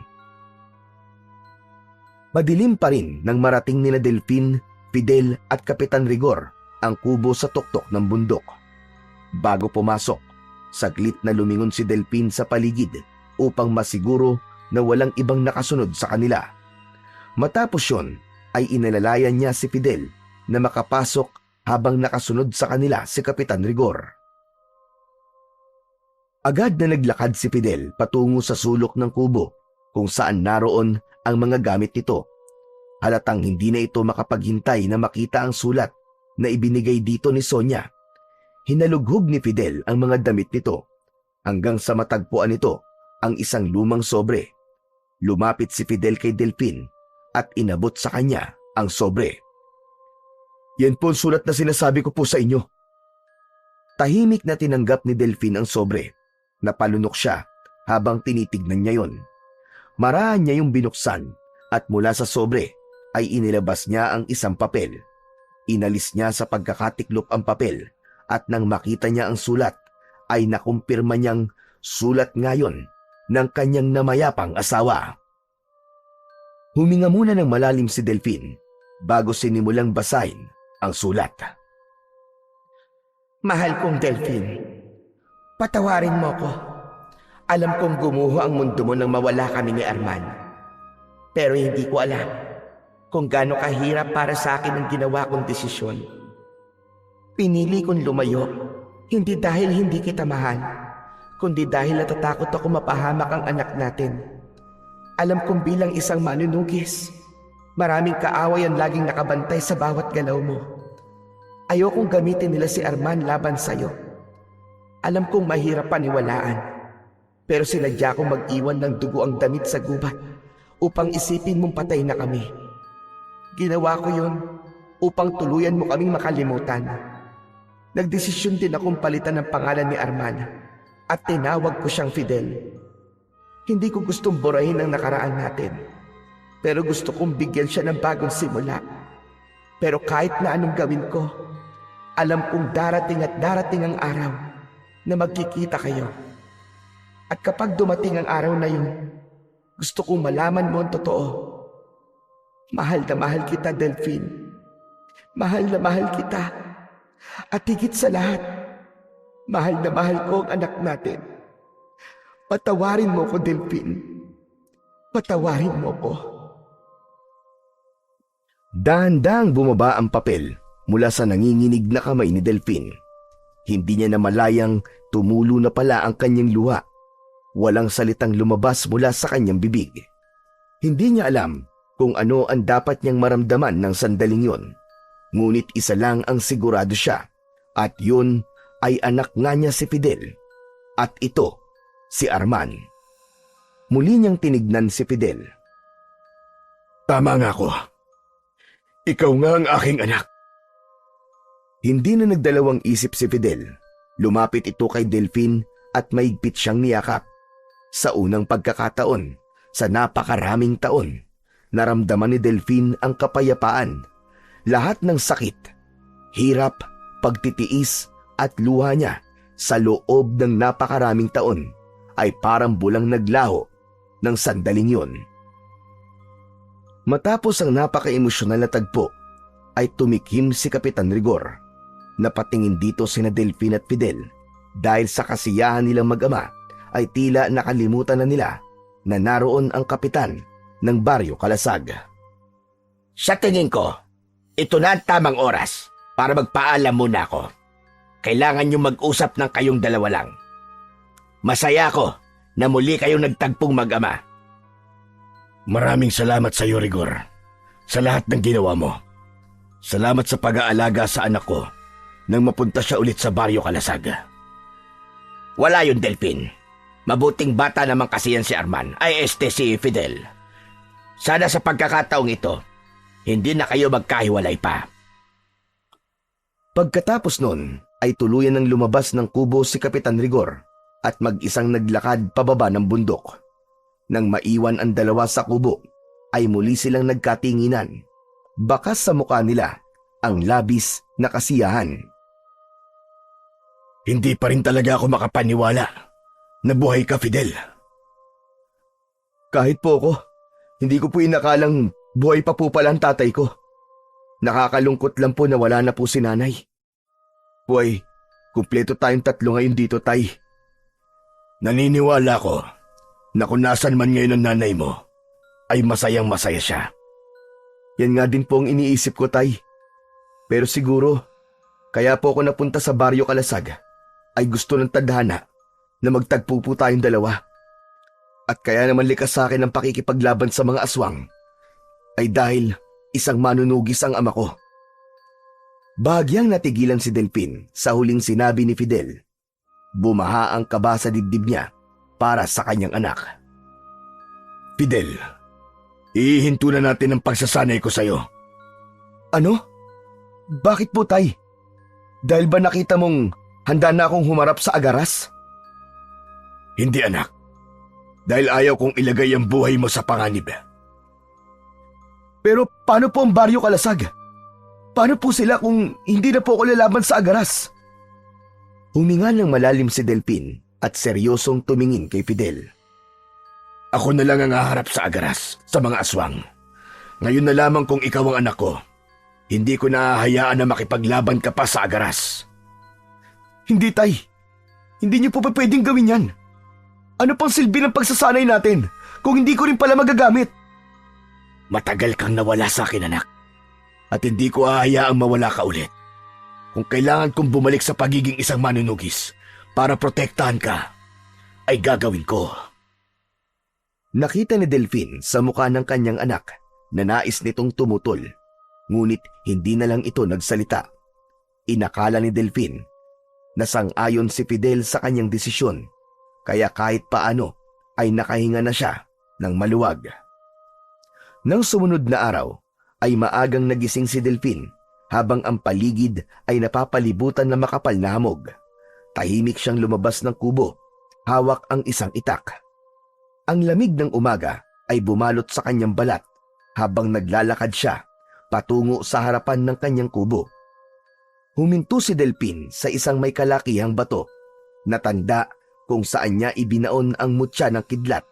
Madilim pa rin nang marating ni na Delfin, Fidel at Kapitan Rigor ang kubo sa tuktok ng bundok. Bago pumasok, saglit na lumingon si Delfin sa paligid upang masiguro na walang ibang nakasunod sa kanila. Matapos yon ay inalalayan niya si Fidel na makapasok habang nakasunod sa kanila si Kapitan Rigor. Agad na naglakad si Fidel patungo sa sulok ng kubo kung saan naroon ang mga gamit nito. Halatang hindi na ito makapaghintay na makita ang sulat na ibinigay dito ni Sonia. Hinalughog ni Fidel ang mga damit nito hanggang sa matagpuan nito ang isang lumang sobre. Lumapit si Fidel kay Delfin at inabot sa kanya ang sobre. "Yan po ang sulat na sinasabi ko po sa inyo." Tahimik na tinanggap ni Delfin ang sobre. Napalunok siya habang tinitignan niya yon. Maraan niya yung binuksan at mula sa sobre ay inilabas niya ang isang papel. Inalis niya sa pagkakatiklop ang papel at nang makita niya ang sulat ay nakumpirma niyang sulat ngayon ng kanyang namayapang asawa. Huminga muna ng malalim si Delfin bago sinimulang basahin ang sulat. Mahal kong Delfin, patawarin mo ko. Alam kong gumuho ang mundo mo nang mawala kami ni Arman. Pero hindi ko alam kung gaano kahirap para sa akin ang ginawa kong desisyon. Pinili kong lumayo, hindi dahil hindi kita mahal, kundi dahil natatakot ako mapahamak ang anak natin. Alam kong bilang isang manunugis, maraming kaaway ang laging nakabantay sa bawat galaw mo. Ayokong gamitin nila si Arman laban sa'yo. Alam kong mahirap paniwalaan, pero sinadya kong mag-iwan ng dugo ang damit sa gubat upang isipin mong patay na kami. Ginawa ko yun upang tuluyan mo kaming makalimutan. Nagdesisyon din akong palitan ng pangalan ni Arman at tinawag ko siyang Fidel. Hindi ko gustong burahin ang nakaraan natin, pero gusto kong bigyan siya ng bagong simula. Pero kahit na anong gawin ko, alam kong darating at darating ang araw na magkikita kayo. At kapag dumating ang araw na yun, gusto kong malaman mo ang totoo. Mahal na mahal kita, Delphine. Mahal na mahal kita. At higit sa lahat, mahal na mahal ko ang anak natin. Patawarin mo ko, Delphine. Patawarin mo ko. Dahan-dahang bumaba ang papel mula sa nanginginig na kamay ni Delphine. Hindi niya namalayang tumulo na pala ang kanyang luha. Walang salitang lumabas mula sa kanyang bibig. Hindi niya alam kung ano ang dapat niyang maramdaman ng sandaling yon. Ngunit isa lang ang sigurado siya, at yun ay anak nga niya si Fidel. At ito, si Arman. Muli niyang tinignan si Fidel. Tama nga ako. Ikaw nga ang aking anak. Hindi na nagdalawang isip si Fidel. Lumapit ito kay Delphine at maigpit siyang niyakap. Sa unang pagkakataon, sa napakaraming taon, naramdaman ni Delphine ang kapayapaan. Lahat ng sakit, hirap, pagtitiis at luha niya sa loob ng napakaraming taon ay parang bulang naglaho ng sandaling yon. Matapos ang napaka-emosyonal na tagpo, ay tumikim si Kapitan Rigor. Napatingin dito sina Delphine at Fidel dahil sa kasiyahan nilang mag-ama ay tila nakalimutan na nila na naroon ang kapitan ng Baryo Kalasag. Sa tingin ko, ito na ang tamang oras para magpaalam muna ako. Kailangan nyo mag-usap ng kayong dalawa lang. Masaya ako na muli kayong nagtagpong mag-ama. Maraming salamat sa iyo, Rigor, sa lahat ng ginawa mo. Salamat sa pag-aalaga sa anak ko nang mapunta siya ulit sa Baryo Kalasag. Wala yun, Delphine. Mabuting bata naman kasi yan si Arman, ay si Fidel. Sana sa pagkakataong ito, hindi na kayo magkahiwalay pa. Pagkatapos nun, ay tuluyan ng lumabas ng kubo si Kapitan Rigor at mag-isang naglakad pababa ng bundok. Nang maiwan ang dalawa sa kubo, ay muli silang nagkatinginan. Bakas sa mukha nila ang labis na kasiyahan. Hindi pa rin talaga ako makapaniwala. Nabuhay ka, Fidel. Kahit po ako, hindi ko po inakalang buhay pa po pala ang tatay ko. Nakakalungkot lang po na wala na po si nanay. Buhay, kumpleto tayong tatlo ngayon dito, tay. Naniniwala ko na kung nasan man ngayon ang nanay mo, ay masayang masaya siya. Yan nga din po ang iniisip ko, tay. Pero siguro, kaya po ako napunta sa Baryo Kalasag, ay gusto ng tadhana na magtagpo po tayong dalawa. At kaya naman likas sa akin ang pakikipaglaban sa mga aswang, ay dahil isang manunugis ang ama ko. Bahagyang natigilan si Delphine sa huling sinabi ni Fidel. Bumaha ang kaba sa dibdib niya para sa kanyang anak. Fidel, ihinto na natin ang pagsasanay ko sa'yo. Ano? Bakit po, tay? Dahil ba nakita mong handa na akong humarap sa agaras? Hindi, anak. Dahil ayaw kong ilagay ang buhay mo sa panganib. Pero paano po ang Baryo Kalasag? Paano po sila kung hindi na po ako lalaban sa agaras? Huminga ng malalim si Delphine at seryosong tumingin kay Fidel. Ako na lang ang haharap sa agaras, sa mga aswang. Ngayon na lamang kung ikaw ang anak ko, hindi ko nahahayaan na makipaglaban ka pa sa agaras. Hindi, tay. Hindi niyo po pa pwedeng gawin yan. Ano pang silbi ng pagsasanay natin kung hindi ko rin pala magagamit? Matagal kang nawala sa akin, anak. At hindi ko hahayaang mawala ka ulit. Kung kailangan kong bumalik sa pagiging isang manunugis para protektahan ka, ay gagawin ko. Nakita ni Delphine sa mukha ng kanyang anak na nais nitong tumutol, ngunit hindi na lang ito nagsalita. Inakala ni Delphine na sang-ayon si Fidel sa kanyang desisyon, kaya kahit paano ay nakahinga na siya ng maluwag. Nang sumunod na araw ay maagang nagising si Delphine habang ang paligid ay napapalibutan ng makapal na hamog. Tahimik siyang lumabas ng kubo, hawak ang isang itak. Ang lamig ng umaga ay bumalot sa kanyang balat habang naglalakad siya patungo sa harapan ng kanyang kubo. Huminto si Delphine sa isang may kalakihang bato na tanda kung saan niya ibinaon ang mutya ng kidlat.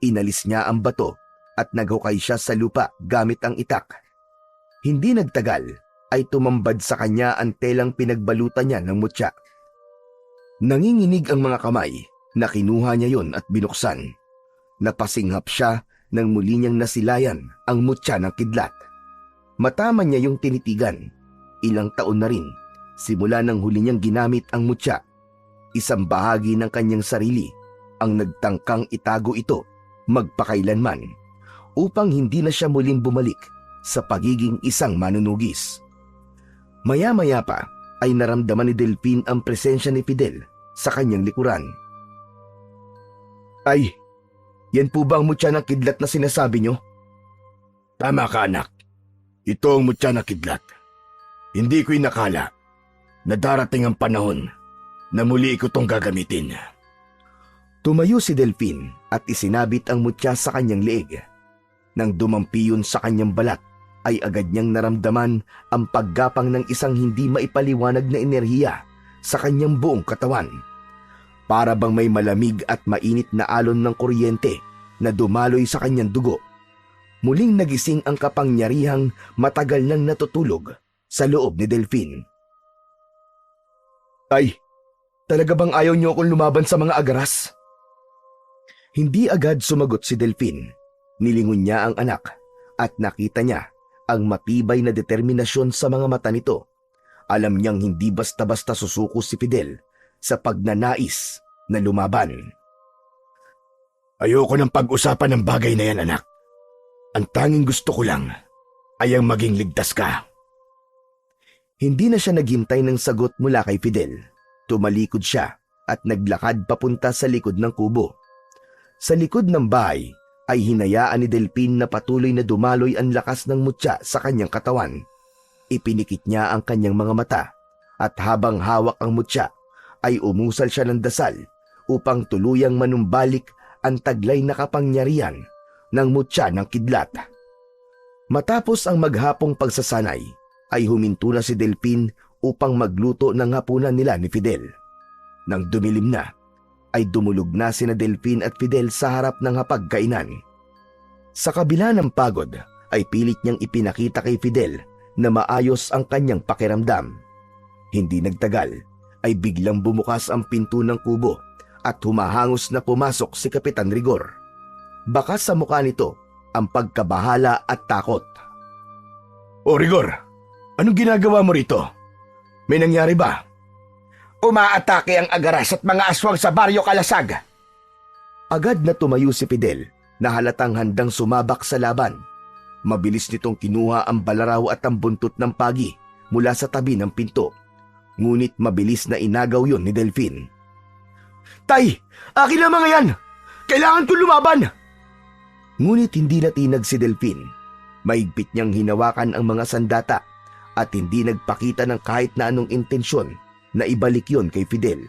Inalis niya ang bato at naghukay siya sa lupa gamit ang itak. Hindi nagtagal ay tumambad sa kanya ang telang pinagbalutan niya ng mutya. Nanginginig ang mga kamay na kinuha niya yon at binuksan. Napasinghap siya nang muli niyang nasilayan ang mutya ng kidlat. Matama niya yung tinitigan. Ilang taon na rin simula nang huli niyang ginamit ang mutya. Isang bahagi ng kanyang sarili ang nagtangkang itago ito magpakailanman upang hindi na siya muling bumalik sa pagiging isang manunugis. Maya-maya pa ay naramdaman ni Delphine ang presensya ni Fidel sa kanyang likuran. Ay, yan po ba ang mutya ng kidlat na sinasabi niyo? Tama ka, anak. Ito ang mutya na kidlat. Hindi ko inakala na darating ang panahon na muli ko itong gagamitin. Tumayo si Delphine at isinabit ang mutya sa kanyang leeg. Nang dumampi yun sa kanyang balat, ay agad niyang naramdaman ang paggapang ng isang hindi maipaliwanag na enerhiya sa kanyang buong katawan. Para bang may malamig at mainit na alon ng kuryente na dumaloy sa kanyang dugo. Muling nagising ang kapangyarihang matagal nang natutulog sa loob ni Delphine. Ay, talaga bang ayaw niyo akong lumaban sa mga agaras? Hindi agad sumagot si Delphine. Nilingon niya ang anak at nakita niya ang matibay na determinasyon sa mga mata nito. Alam niyang hindi basta-basta susuko si Fidel sa pagnanais na lumaban. Ayoko ng pag-usapan ng bagay na yan, anak. Ang tanging gusto ko lang ay ang maging ligtas ka. Hindi na siya naghintay ng sagot mula kay Fidel. Tumalikod siya at naglakad papunta sa likod ng kubo. Sa likod ng bahay ay hinayaan ni Delphine na patuloy na dumaloy ang lakas ng mutya sa kanyang katawan. Ipinikit niya ang kanyang mga mata at habang hawak ang mutya ay umusal siya ng dasal upang tuluyang manumbalik ang taglay na kapangyarihan ng mutya ng kidlat. Matapos ang maghapong pagsasanay, ay huminto na si Delphine upang magluto ng hapunan nila ni Fidel. Nang dumilim na, ay dumulog na sina Delphine at Fidel sa harap ng hapagkainan. Sa kabila ng pagod, ay pilit niyang ipinakita kay Fidel na maayos ang kanyang pakiramdam. Hindi nagtagal, ay biglang bumukas ang pinto ng kubo at humahangos na pumasok si Kapitan Rigor. Bakas sa mukha nito ang pagkabahala at takot. O Rigor, anong ginagawa mo rito? May nangyari ba? Umaatake ang agaras at mga aswang sa Baryo Kalasag. Agad na tumayo si Fidel na halatang handang sumabak sa laban. Mabilis nitong kinuha ang balaraw at ang buntot ng pagi mula sa tabi ng pinto. Ngunit mabilis na inagaw yon ni Delphine. Tay! Akin na mga yan! Kailangan ko lumaban! Ngunit hindi natinag si Delphine. Maigpit niyang hinawakan ang mga sandata at hindi nagpakita ng kahit na anong intensyon na ibalik yon kay Fidel.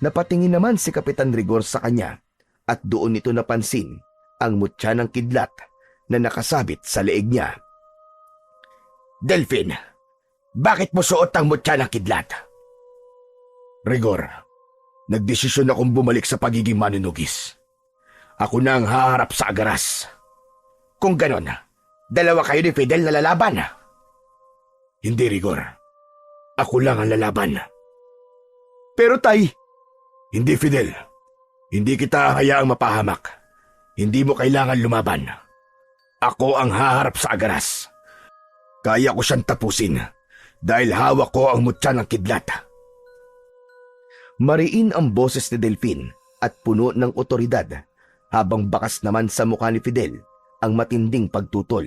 Napatingin naman si Kapitan Rigor sa kanya at doon nito napansin ang mutya ng kidlat na nakasabit sa leeg niya. Delphine, bakit mo suot ang mutya ng kidlat? Rigor, nagdesisyon akong bumalik sa pagiging manunugis. Ako na ang haharap sa agaras. Kung ganon, dalawa kayo ni Fidel na lalaban. Hindi, Rigor. Ako lang ang lalaban. Pero tay, hindi Fidel. Hindi kita hayaang mapahamak. Hindi mo kailangan lumaban. Ako ang haharap sa agaras. Kaya ko siyang tapusin dahil hawak ko ang mutya ng kidlat. Mariin ang boses ni Delphine at puno ng otoridad, habang bakas naman sa mukha ni Fidel ang matinding pagtutol.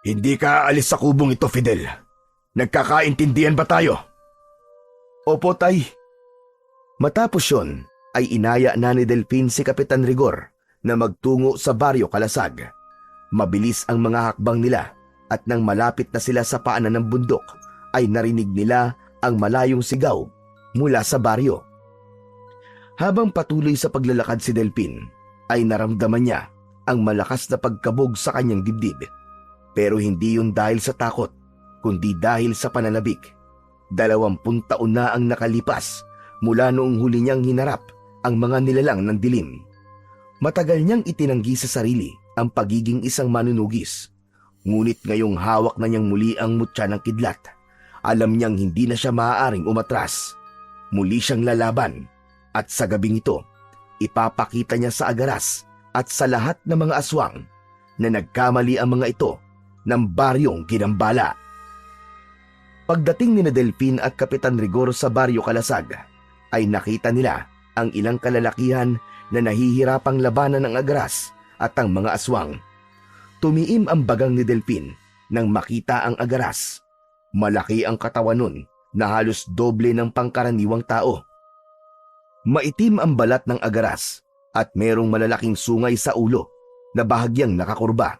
Hindi ka aalis sa kubong ito, Fidel. Nagkakaintindihan ba tayo? Opo, Tay. Matapos yon ay inaya na ni Delfin si Kapitan Rigor na magtungo sa Baryo Kalasag. Mabilis ang mga hakbang nila at nang malapit na sila sa paanan ng bundok ay narinig nila ang malayong sigaw mula sa baryo. Habang patuloy sa paglalakad si Delfin ay naramdaman niya ang malakas na pagkabog sa kanyang dibdib. Pero hindi yun dahil sa takot, kundi dahil sa pananabik. 20 taon na ang nakalipas mula noong huli niyang hinarap ang mga nilalang ng dilim. Matagal niyang itinanggi sa sarili ang pagiging isang manunugis. Ngunit ngayong hawak na niyang muli ang mutya ng kidlat, alam niyang hindi na siya maaaring umatras. Muli siyang lalaban at sa gabing ito, ipapakita niya sa Agaras at sa lahat ng mga aswang na nagkamali ang mga ito ng baryong Ginambala. Pagdating ni Delfin at Kapitan Rigor sa Baryo Kalasag, ay nakita nila ang ilang kalalakihan na nahihirapang labanan ng Agaras at ang mga aswang. Tumiim ang bagang ni Delfin nang makita ang Agaras. Malaki ang katawan nun na halos doble ng pangkaraniwang tao. Maitim ang balat ng Agaras at merong malalaking sungay sa ulo na bahagyang nakakurba.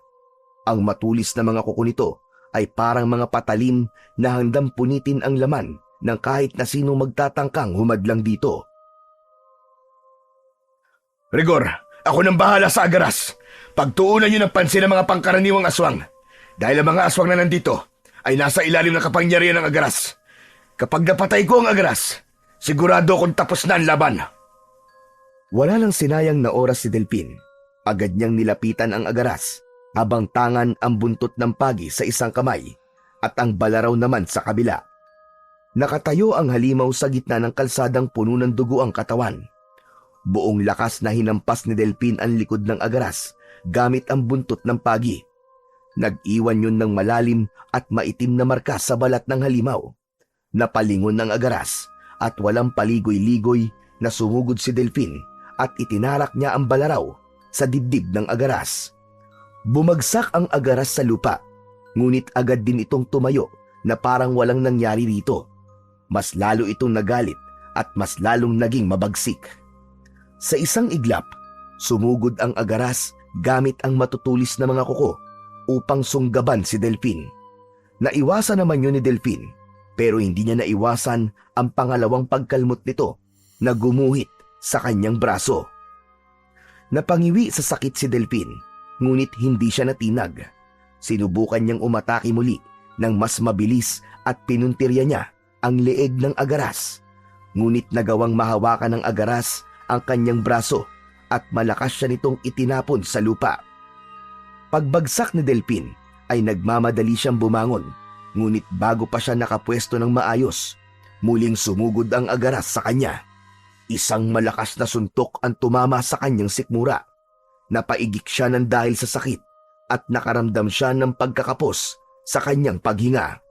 Ang matulis na mga kuko nito ay parang mga patalim na handang punitin ang laman ng kahit na sino magtatangkang humadlang dito. Rigor, ako nang bahala sa Agaras. Pagtuunan niyo ng pansin ang mga pangkaraniwang aswang. Dahil ang mga aswang na nandito ay nasa ilalim ng kapangyarihan ng Agaras. Kapag napatay ko ang Agaras, sigurado akong tapos na ang laban. Wala lang sinayang na oras si Delfin. Agad niyang nilapitan ang Agaras habang tangan ang buntot ng pagi sa isang kamay at ang balaraw naman sa kabila. Nakatayo ang halimaw sa gitna ng kalsadang puno ng dugo ang katawan. Buong lakas na hinampas ni Delfin ang likod ng Agaras gamit ang buntot ng pagi. Nag-iwan yun ng malalim at maitim na marka sa balat ng halimaw. Napalingon ng Agaras at walang paligoy-ligoy na sumugod si Delfin at itinarak niya ang balaraw sa dibdib ng Agaras. Bumagsak ang Agaras sa lupa, ngunit agad din itong tumayo na parang walang nangyari rito. Mas lalo itong nagalit at mas lalong naging mabagsik. Sa isang iglap, sumugod ang Agaras gamit ang matutulis na mga kuko upang sunggaban si Delfin. Naiwasan naman yun ni Delfin, pero hindi niya naiwasan ang pangalawang pagkalmot nito na gumuhit sa kanyang braso. Napangiwi sa sakit si Delfin, ngunit hindi siya natinag. Sinubukan niyang umatake muli ng mas mabilis at pinuntirya niya ang leeg ng Agaras. Ngunit nagawang mahawakan ng Agaras ang kanyang braso at malakas siya nitong itinapon sa lupa. Pagbagsak ni Delfin ay nagmamadali siyang bumangon, ngunit bago pa siya nakapwesto ng maayos, muling sumugod ang Agaras sa kanya. Isang malakas na suntok ang tumama sa kanyang sikmura. Napaigik siya ng dahil sa sakit at nakaramdam siya ng pagkakapos sa kanyang paghinga.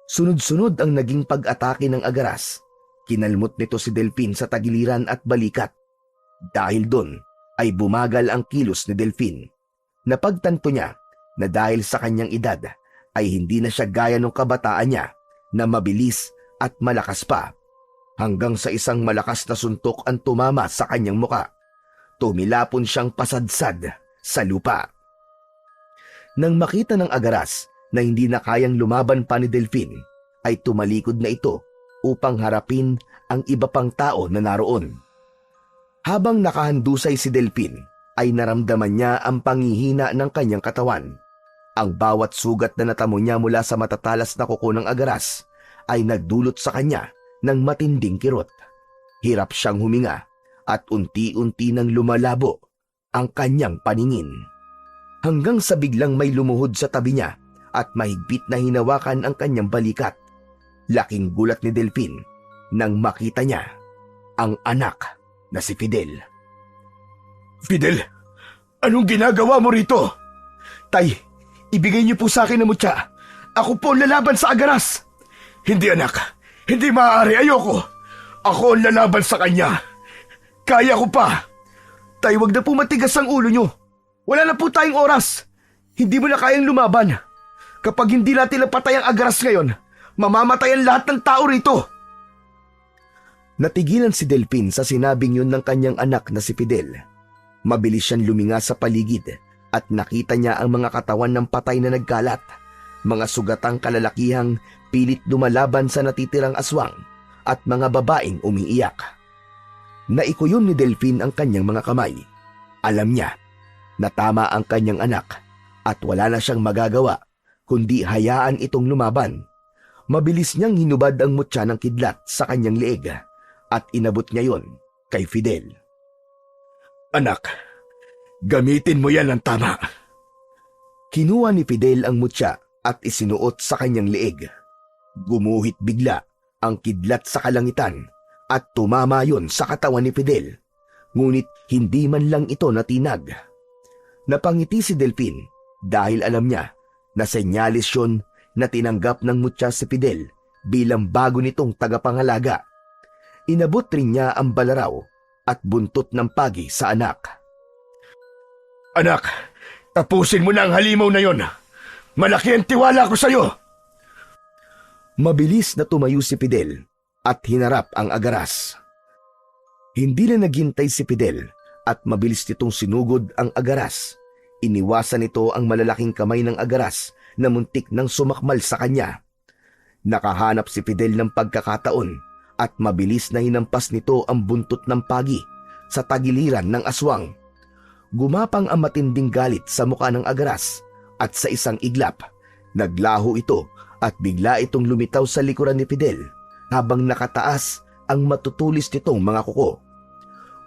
Sunod-sunod ang naging pag-atake ng Agaras. Kinalmot nito si Delfin sa tagiliran at balikat. Dahil doon ay bumagal ang kilos ni Delfin. Napagtanto niya na dahil sa kanyang edad ay hindi na siya gaya ng kabataan niya na mabilis at malakas pa. Hanggang sa isang malakas na suntok ang tumama sa kanyang muka. Tumilapon siyang pasadsad sa lupa. Nang makita ng Agaras na hindi na kayang lumaban pa ni Delfin, ay tumalikod na ito upang harapin ang iba pang tao na naroon. Habang nakahandusay si Delfin, ay naramdaman niya ang panghihina ng kanyang katawan. Ang bawat sugat na natamo niya mula sa matatalas na kuko ng Agaras ay nagdulot sa kanya ng matinding kirot. Hirap siyang huminga at unti-unti nang lumalabo ang kanyang paningin. Hanggang sa biglang may lumuhod sa tabi niya at mahigpit na hinawakan ang kanyang balikat. Laking gulat ni Delfin nang makita niya ang anak na si Fidel. Fidel, anong ginagawa mo rito? Tay, ibigay niyo po sa akin ang mutya. Ako po ang lalaban sa Agaras. Hindi anak, hindi maaari, ayoko. Ako ang lalaban sa kanya. Kaya ko pa! Tay, wag na po matigas ang ulo nyo. Wala na po tayong oras. Hindi mo na kayang lumaban. Kapag hindi natin napatay ang Agaras ngayon, mamamatay ang lahat ng tao rito. Natigilan si Delfin sa sinabing yun ng kanyang anak na si Fidel. Mabilis siyang luminga sa paligid at nakita niya ang mga katawan ng patay na nagkalat. Mga sugatang kalalakihang pilit lumalaban sa natitirang aswang at mga babaeng umiiyak. Naikuyon ni Delfin ang kanyang mga kamay. Alam niya na tama ang kanyang anak at wala na siyang magagawa kundi hayaan itong lumaban. Mabilis niyang hinubad ang mutya ng kidlat sa kanyang leeg at inabot niya yon kay Fidel. Anak, gamitin mo yan ng tama. Kinuha ni Fidel ang mutya at isinuot sa kanyang leeg. Gumuhit bigla ang kidlat sa kalangitan at tumama yon sa katawan ni Fidel. Ngunit hindi man lang ito natinag. Napangiti si Delfin dahil alam niya na senyalis yun na tinanggap ng mutya si Fidel bilang bago nitong tagapangalaga. Inabot rin niya ang balaraw at buntot ng pagi sa anak. Anak, tapusin mo na ang halimaw na yon. Malaki ang tiwala ko sa'yo. Mabilis na tumayo si Fidel at hinarap ang Agaras. Hindi na naghintay si Fidel at mabilis nitong sinugod ang Agaras. Iniwasan nito ang malalaking kamay ng Agaras na muntik nang sumakmal sa kanya. Nakahanap si Fidel ng pagkakataon at mabilis na hinampas nito ang buntot ng pagi sa tagiliran ng aswang. Gumapang ang matinding galit sa mukha ng Agaras at sa isang iglap, naglaho ito at bigla itong lumitaw sa likuran ni Fidel habang nakataas ang matutulis nitong mga kuko.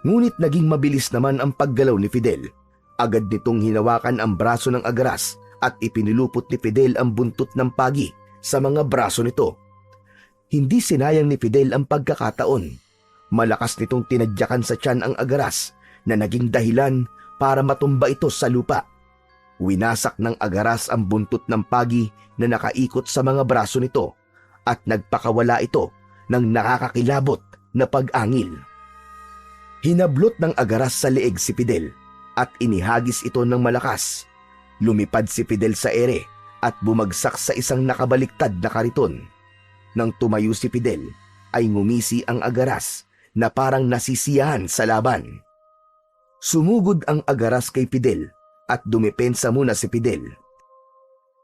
Ngunit naging mabilis naman ang paggalaw ni Fidel. Agad nitong hinawakan ang braso ng Agaras at ipinilupot ni Fidel ang buntot ng pagi sa mga braso nito. Hindi sinayang ni Fidel ang pagkakataon. Malakas nitong tinadyakan sa tiyan ang Agaras na naging dahilan para matumba ito sa lupa. Winasak ng Agaras ang buntot ng pagi na nakaikot sa mga braso nito at nagpakawala ito ng nakakakilabot na pag-angil. Hinablot ng Agaras sa leeg si Fidel at inihagis ito ng malakas. Lumipad si Fidel sa ere at bumagsak sa isang nakabaliktad na kariton. Nang tumayo si Fidel ay ngumisi ang Agaras na parang nasisiyahan sa laban. Sumugod ang Agaras kay Fidel at dumepensa muna si Fidel.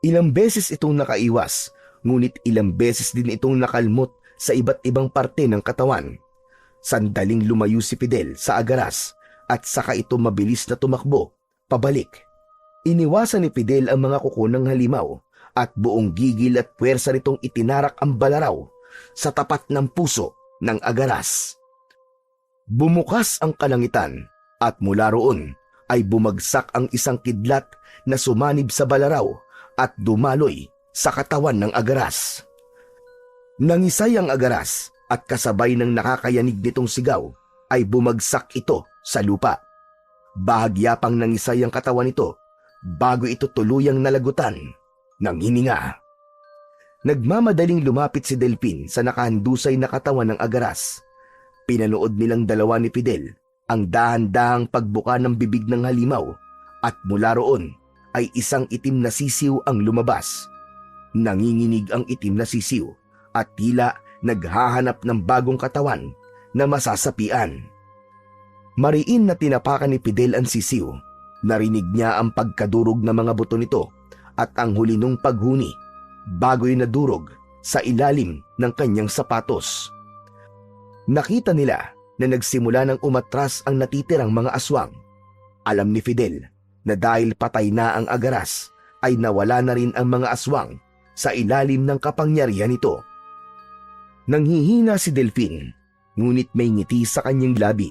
Ilang beses itong nakaiwas, ngunit ilang beses din itong nakalmot sa iba't ibang parte ng katawan. Sandaling lumayo si Fidel sa Agaras at saka ito mabilis na tumakbo, pabalik. Iniwasan ni Fidel ang mga kuko ng halimaw at buong gigil at puwersa nitong itinarak ang balaraw sa tapat ng puso ng Agaras. Bumukas ang kalangitan at mula roon ay bumagsak ang isang kidlat na sumanib sa balaraw at dumaloy sa katawan ng Agaras. Nangisay ang Agaras at kasabay ng nakakayanig nitong sigaw ay bumagsak ito sa lupa. Bahagya pang nangisay ang katawan nito bago ito tuluyang nalagutan ng hininga. Nagmamadaling lumapit si Delfin sa nakahandusay na katawan ng Agaras. Pinanood nilang dalawa ni Fidel ang dahan-dahang pagbuka ng bibig ng halimaw at mula roon ay isang itim na sisiw ang lumabas. Nanginginig ang itim na sisiw at tila naghahanap ng bagong katawan na masasapian. Mariin na tinapakan ni Fidel ang sisiw. Narinig niya ang pagkadurog ng mga buto nito at ang huli nung paghuni bago'y nadurog sa ilalim ng kanyang sapatos. Nakita nila na nagsimula ng umatras ang natitirang mga aswang. Alam ni Fidel na dahil patay na ang Agaras ay nawala na rin ang mga aswang sa ilalim ng kapangyarihan nito. Nanghihina si Delfin, ngunit may ngiti sa kanyang labi.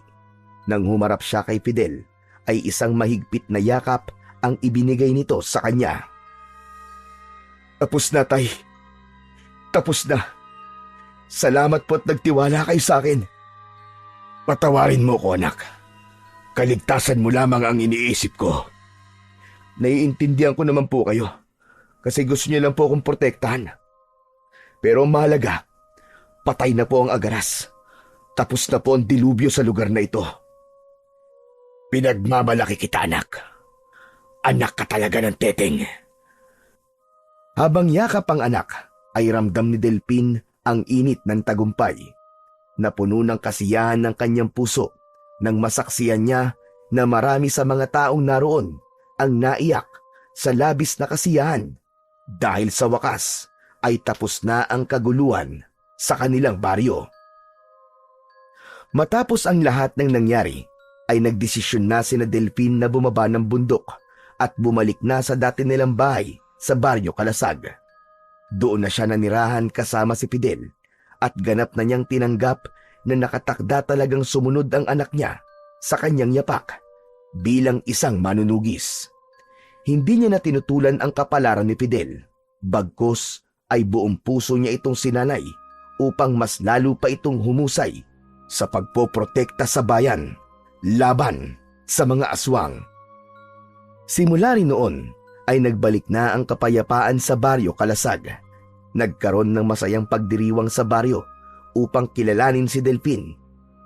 Nang humarap siya kay Fidel, ay isang mahigpit na yakap ang ibinigay nito sa kanya. Tapos na, tay. Tapos na. Salamat po at nagtiwala kayo sa akin. Patawarin mo ko, anak. Kaligtasan mo lamang ang iniisip ko. Naiintindihan ko naman po kayo kasi gusto niyo lang po akong protektahan. Pero ang mahalaga, patay na po ang Agaras. Tapos na po ang dilubyo sa lugar na ito. Pinagmamalaki kita, anak. Anak ka talaga ng teteng. Habang yakap ang anak, ay ramdam ni Delphin ang init ng tagumpay. Napuno ng kasiyahan ng kanyang puso nang masaksiyan niya na marami sa mga taong naroon ang naiyak sa labis na kasiyahan dahil sa wakas ay tapos na ang kaguluhan sa kanilang baryo. Matapos ang lahat ng nangyari, ay nagdesisyon na sina Delphin na bumaba ng bundok at bumalik na sa dati nilang bahay sa baryo Kalasag. Doon na siya nanirahan kasama si Fidel at ganap na niyang tinanggap na nakatakda talagang sumunod ang anak niya sa kanyang yapak bilang isang manunugis. Hindi niya na tinutulan ang kapalaran ni Fidel, bagkus ay buong puso niya itong sinalay upang mas lalo pa itong humusay sa pagpoprotekta sa bayan laban sa mga aswang. Simula rin noon ay nagbalik na ang kapayapaan sa baryo Kalasag. Nagkaroon ng masayang pagdiriwang sa baryo upang kilalanin si Delphin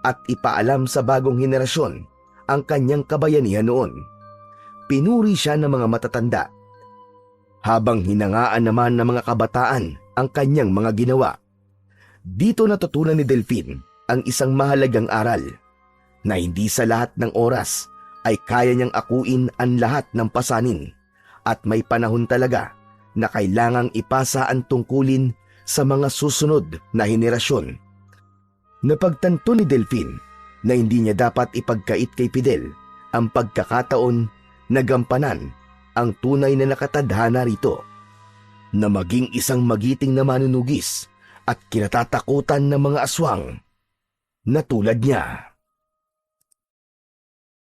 at ipaalam sa bagong henerasyon ang kanyang kabayanihan noon. Pinuri siya ng mga matatanda, habang hinangaan naman ng mga kabataan ang kanyang mga ginawa. Dito natutunan ni Delphin ang isang mahalagang aral, na hindi sa lahat ng oras ay kaya niyang akuin ang lahat ng pasanin at may panahon talaga na kailangang ipasa ang tungkulin sa mga susunod na henerasyon. Napagtanto ni Delphin na hindi niya dapat ipagkait kay Fidel ang pagkakataon na gampanan ang tunay na nakatadhana rito, na maging isang magiting na manunugis at kinatatakutan ng mga aswang na tulad niya.